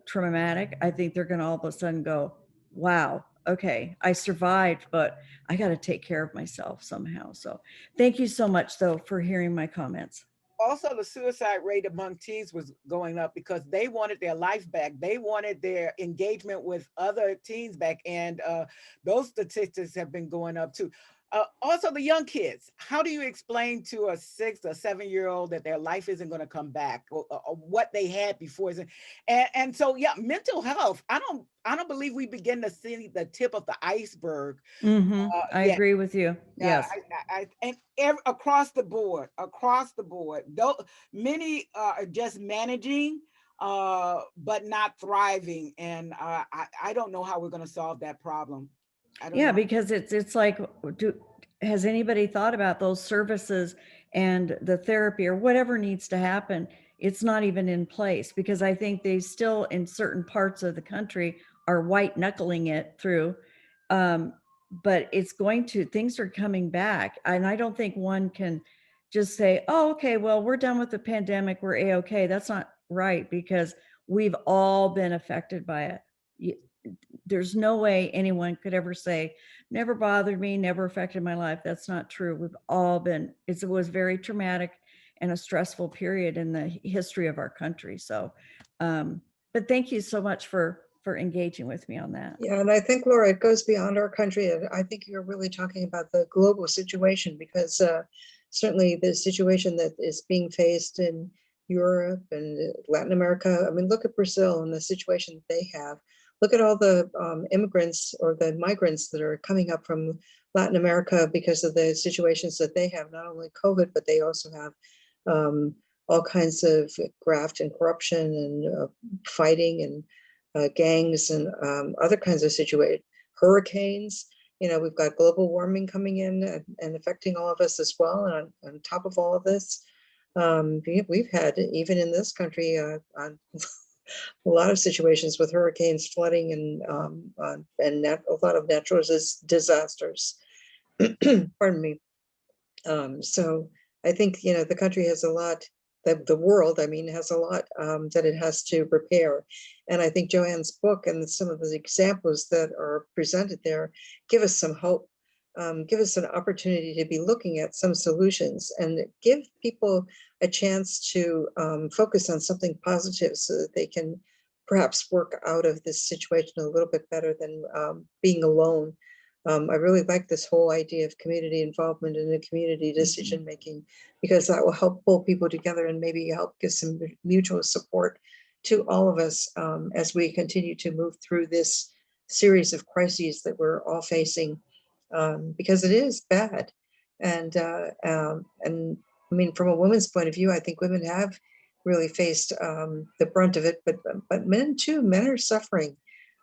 traumatic, I think they're going to all of a sudden go, wow, okay, I survived, but I got to take care of myself somehow. So thank you so much, though, for hearing my comments. also the suicide rate among teens was going up because they wanted their life back. They wanted their engagement with other teens back. And those statistics have been going up too. Also the young kids, how do you explain to a 6 or 7-year-old that their life isn't going to come back, or what they had before? And so, yeah, mental health, I don't believe we begin to see the tip of the iceberg. I agree with you. Yes. Across the board, though many are just managing, but not thriving. And I don't know how we're going to solve that problem. Yeah, because it's like, has anybody thought about those services and the therapy or whatever needs to happen? It's not even in place, because I think they still, in certain parts of the country, are white knuckling it through. But things are coming back. And I don't think one can just say, oh, okay, well, we're done with the pandemic, we're A-okay. That's not right, because we've all been affected by it. There's no way anyone could ever say, never bothered me, never affected my life. That's not true. We've all been, it was very traumatic and a stressful period in the history of our country. So, but thank you so much for engaging with me on that. Yeah, and I think, Laura, it goes beyond our country. And I think you're really talking about the global situation, because certainly the situation that is being faced in Europe and Latin America. I mean, look at Brazil and the situation that they have. Look at all the immigrants or the migrants that are coming up from Latin America because of the situations that they have, not only COVID, but they also have all kinds of graft and corruption and fighting and gangs and other kinds of situations, hurricanes. We've got global warming coming in and affecting all of us as well. And on top of all of this, we've had, even in this country, a lot of situations with hurricanes, flooding, and a lot of natural disasters. Pardon me. So I think the country has a lot. The world, I mean, has a lot that it has to repair. And I think Joanne's book and some of the examples that are presented there give us some hope, give us an opportunity to be looking at some solutions and give people a chance to focus on something positive so that they can perhaps work out of this situation a little bit better than being alone. I really like this whole idea of community involvement and the community decision making, because that will help pull people together and maybe help give some mutual support to all of us as we continue to move through this series of crises that we're all facing, because it is bad. And I mean, from a woman's point of view, I think women have really faced the brunt of it, but men too. Men are suffering,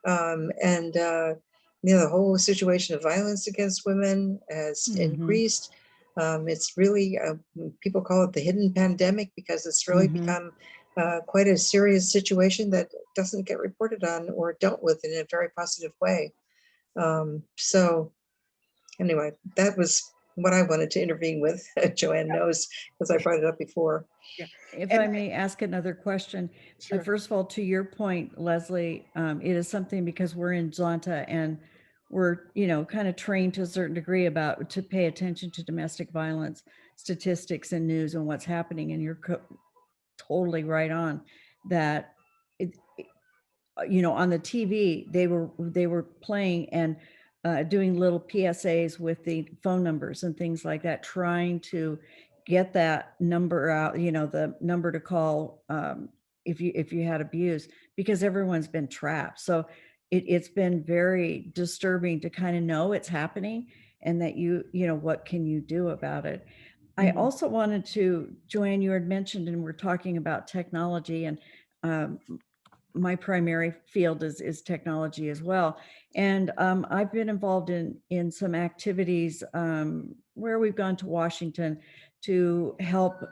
and you know, the whole situation of violence against women has increased. It's really, people call it the hidden pandemic, because it's really become quite a serious situation that doesn't get reported on or dealt with in a very positive way. So anyway, that was what I wanted to intervene with. Joanne knows, because I brought it up before. Yeah. If And I may ask another question, sure. first of all, to your point, Leslie, it is something, because we're in Zonta and we're, you know, kind of trained to a certain degree about to pay attention to domestic violence statistics and news and what's happening. And you're totally right on that. You know, on the TV, they were playing and doing little PSAs with the phone numbers and things like that, trying to get that number out, you know, the number to call if you had abuse, because everyone's been trapped. So it's been very disturbing to kind of know it's happening, and that you know, what can you do about it? I also wanted to, Joanne, you had mentioned, and we're talking about technology, and my primary field is technology as well. And I've been involved in some activities where we've gone to Washington to help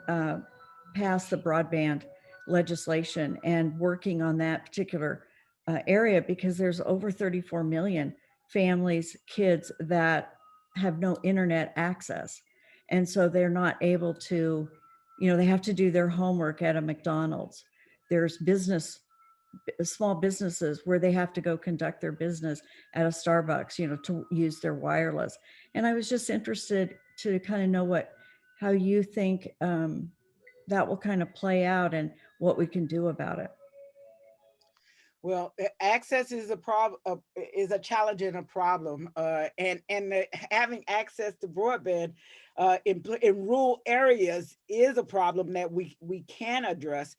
pass the broadband legislation, and working on that particular area, because there's over 34 million families, kids that have no internet access. And so they're not able to, you know, they have to do their homework at a McDonald's. There's small businesses where they have to go conduct their business at a Starbucks, you know, to use their wireless. And I was just interested to kind of know how you think that will kind of play out, and what we can do about it. Well, access is a problem, is a challenge and a problem, and having access to broadband in rural areas is a problem that we can address.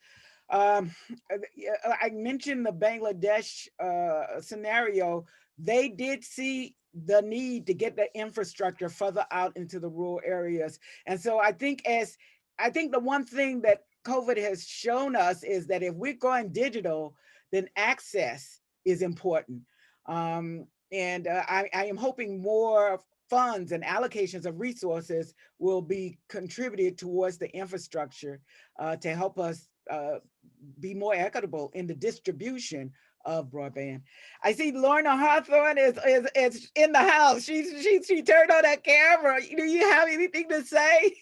I mentioned the Bangladesh scenario. They did see the need to get the infrastructure further out into the rural areas, and so I think the one thing that COVID has shown us is that if we're going digital, then access is important. And I am hoping more funds and allocations of resources will be contributed towards the infrastructure to help us be more equitable in the distribution of broadband. I see Lorna Hawthorne is in the house. She turned on that camera. Do you have anything to say?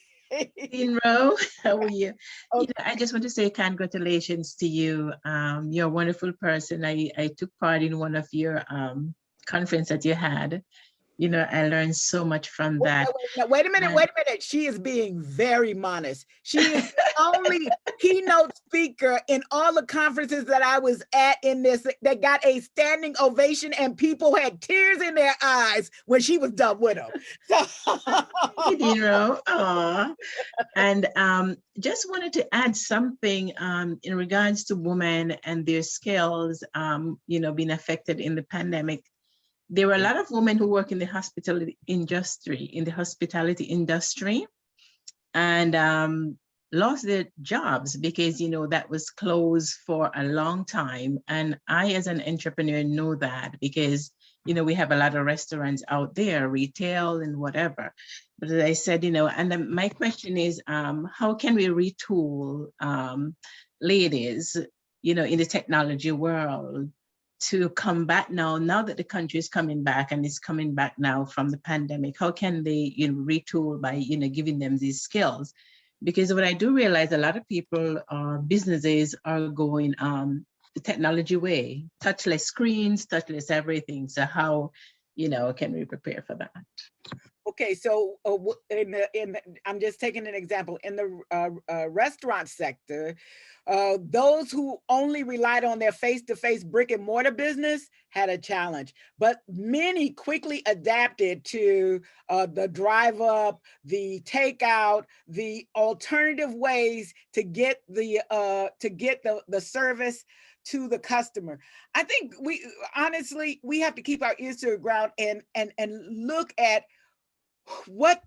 Rowe, how are you? Okay. You know, I just want to say congratulations to you. You're a wonderful person. I took part in one of your conference that you had. You know, I learned so much from that. Wait a minute. She is being very modest. She is the only keynote speaker in all the conferences that I was at in this that got a standing ovation, and people had tears in their eyes when she was done with them. So You know, and just wanted to add something in regards to women and their skills, you know, being affected in the pandemic. There were a lot of women who work in the hospitality industry, and lost their jobs because, you know, that was closed for a long time. And I, as an entrepreneur, know that because, you know, we have a lot of restaurants out there, retail and whatever. But as I said, you know, and then my question is, how can we retool ladies, you know, in the technology world to come back now that the country is coming back, and it's coming back now from the pandemic? How can they, you know, retool by, you know, giving them these skills? Because what I do realize, a lot of people, businesses are going the technology way, touchless screens, touchless everything. So how, you know, can we prepare for that? Okay, so I'm just taking an example in the restaurant sector. Those who only relied on their face-to-face brick and mortar business had a challenge, but many quickly adapted to the drive up, the takeout, the alternative ways to get the service to the customer. I think we honestly, we have to keep our ears to the ground and look at what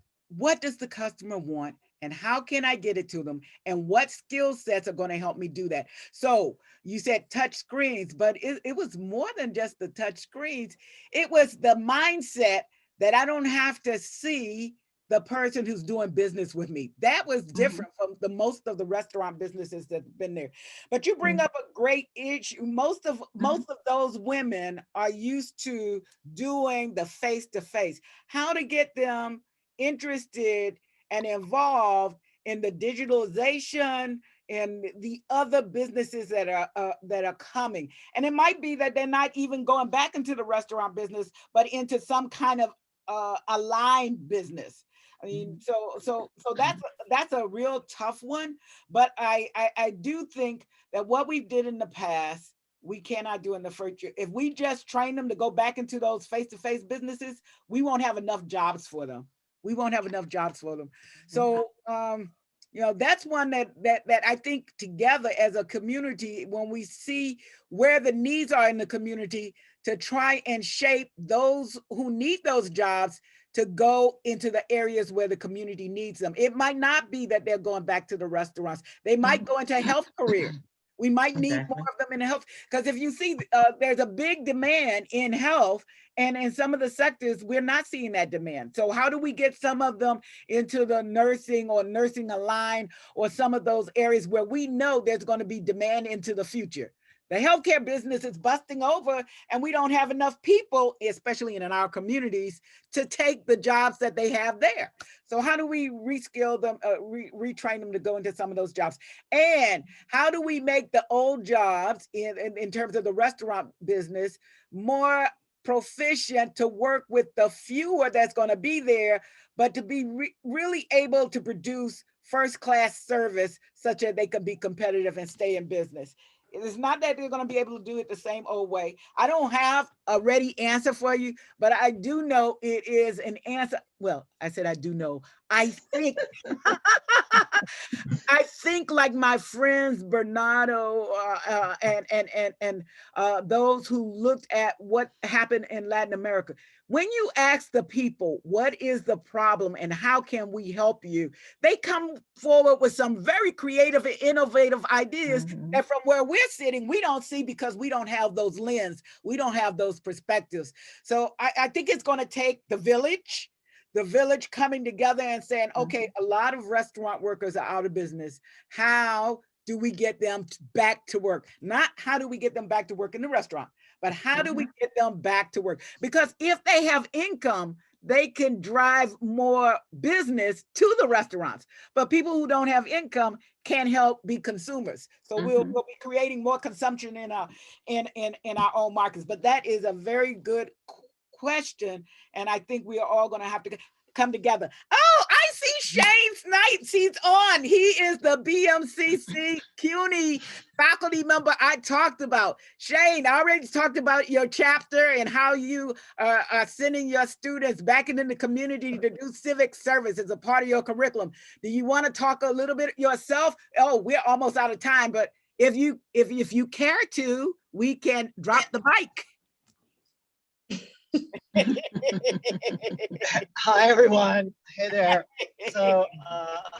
does the customer want and how can I get it to them and what skill sets are going to help me do that. So you said touch screens, but it was more than just the touch screens. It was the mindset that I don't have to see the person who's doing business with me. That was different from the most of the restaurant businesses that have been there. But you bring up a great issue. Most of those women are used to doing the face-to-face. How to get them interested and involved in the digitalization and the other businesses that are coming. And it might be that they're not even going back into the restaurant business, but into some kind of aligned business. I mean, so that's a real tough one. But I do think that what we did in the past, we cannot do in the future. If we just train them to go back into those face-to-face businesses, we won't have enough jobs for them. We won't have enough jobs for them. So, you know, that's one that I think together as a community, when we see where the needs are in the community, to try and shape those who need those jobs to go into the areas where the community needs them. It might not be that they're going back to the restaurants. They might go into a health career. We might need more of them in health, because if you see, there's a big demand in health, and in some of the sectors, we're not seeing that demand. So how do we get some of them into the nursing or nursing aligned or some of those areas where we know there's going to be demand into the future? The healthcare business is busting over, and we don't have enough people, especially in our communities, to take the jobs that they have there. So how do we reskill them, retrain them to go into some of those jobs? And how do we make the old jobs in terms of the restaurant business more proficient to work with the fewer that's going to be there, but to be really able to produce first-class service such that they can be competitive and stay in business? It's not that they're going to be able to do it the same old way. I don't have a ready answer for you, but I do know it is an answer. Well, I said I do know. I think I think like my friends Bernardo and those who looked at what happened in Latin America. When you ask the people, what is the problem and how can we help you? They come forward with some very creative and innovative ideas that from where we're sitting, we don't see because we don't have those lenses. We don't have those perspectives. So I think it's going to take the village coming together and saying, okay, a lot of restaurant workers are out of business. How do we get them back to work? Not how do we get them back to work in the restaurant, but how do we get them back to work? Because if they have income, they can drive more business to the restaurants. But people who don't have income can't help be consumers. So we'll be creating more consumption in our own markets. But that is a very good question, and I think we are all going to have to come together. Oh, I see Shane Snipes. He's on. He is the BMCC CUNY faculty member I talked about. Shane, I already talked about your chapter and how you are sending your students back into the community to do civic service as a part of your curriculum. Do you want to talk a little bit yourself? Oh, we're almost out of time, but if you care to, we can drop the mic. Hi everyone. Hey there. So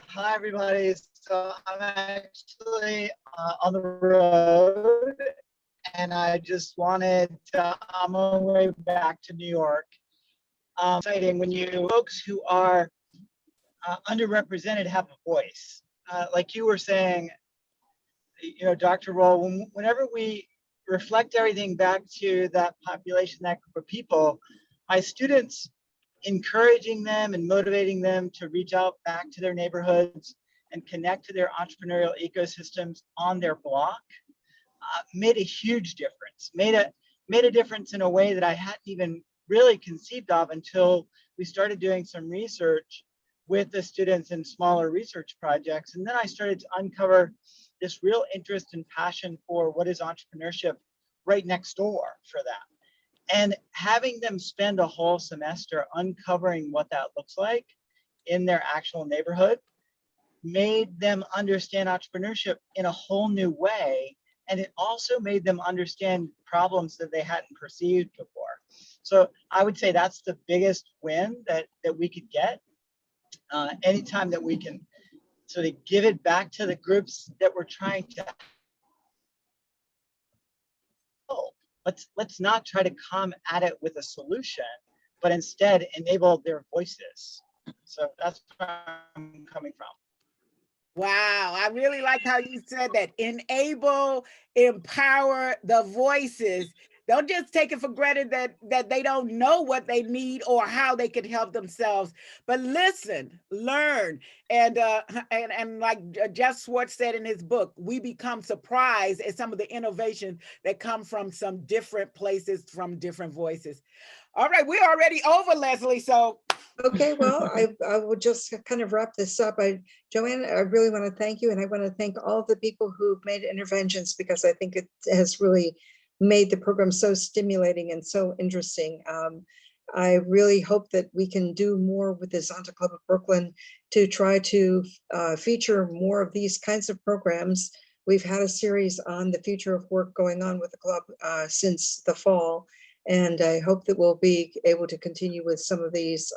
hi everybody. So I'm actually on the road, and I just wanted to, I'm on my way back to New York. Exciting when you folks who are underrepresented have a voice. Like you were saying, you know, Dr. Roll, whenever we reflect everything back to that population, that group of people, my students, encouraging them and motivating them to reach out back to their neighborhoods and connect to their entrepreneurial ecosystems on their block made a huge difference, made a difference in a way that I hadn't even really conceived of until we started doing some research with the students in smaller research projects. And then I started to uncover this real interest and passion for what is entrepreneurship right next door for them. And having them spend a whole semester uncovering what that looks like in their actual neighborhood made them understand entrepreneurship in a whole new way and it also made them understand problems that they hadn't perceived before. So I would say that's the biggest win that we could get. Anytime that we can sort of give it back to the groups that we're trying to help. Let's not try to come at it with a solution, but instead enable their voices. So that's where I'm coming from. Wow, I really like how you said that. Enable, empower the voices. Don't just take it for granted that they don't know what they need or how they can help themselves, but listen, learn, and like Jeff Schwartz said in his book, we become surprised at some of the innovations that come from some different places, from different voices. All right, we're already over, Leslie. So okay, well, I will just kind of wrap this up. Joanne, I really want to thank you, and I want to thank all the people who've made interventions, because I think it has really made the program so stimulating and so interesting. I really hope that we can do more with the Zonta Club of Brooklyn to try to feature more of these kinds of programs. We've had a series on the future of work going on with the club since the fall. And I hope that we'll be able to continue with some of these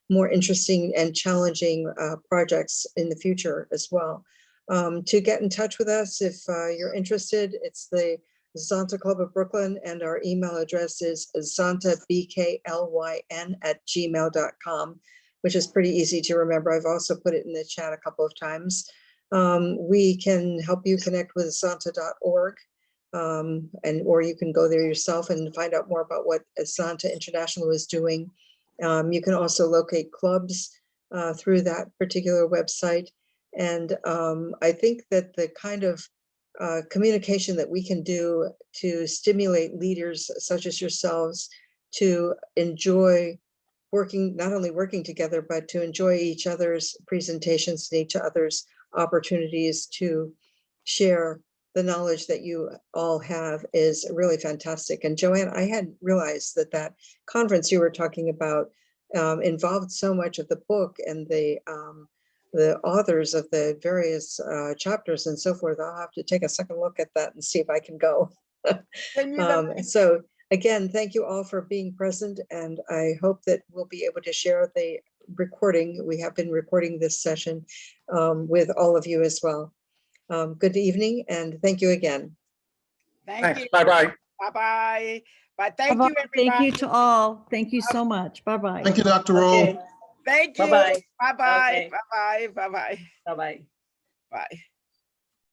more interesting and challenging projects in the future as well. To get in touch with us, if you're interested, it's the Zonta Club of Brooklyn, and our email address is zontabklyn@gmail.com, which is pretty easy to remember. I've also put it in the chat a couple of times. We can help you connect with zonta.org. Or you can go there yourself and find out more about what Zonta International is doing. You can also locate clubs through that particular website. And I think that the kind of communication that we can do to stimulate leaders such as yourselves to enjoy working, not only working together, but to enjoy each other's presentations and each other's opportunities to share the knowledge that you all have is really fantastic. And Joanne, I hadn't realized that that conference you were talking about involved so much of the book and the authors of the various chapters and so forth. I'll have to take a second look at that and see if I can go. So again, thank you all for being present, and I hope that we'll be able to share the recording. We have been recording this session with all of you as well. Good evening, and thank you again. Thank you. Bye-bye. Bye-bye. Bye. Thank Bye-bye. you, everybody. Thank you to all. Thank you so much. Bye-bye. Thank you, Dr. Roll. Okay. Thank you. Bye-bye. Bye-bye. Okay. Bye-bye. Bye-bye. Bye-bye. Bye.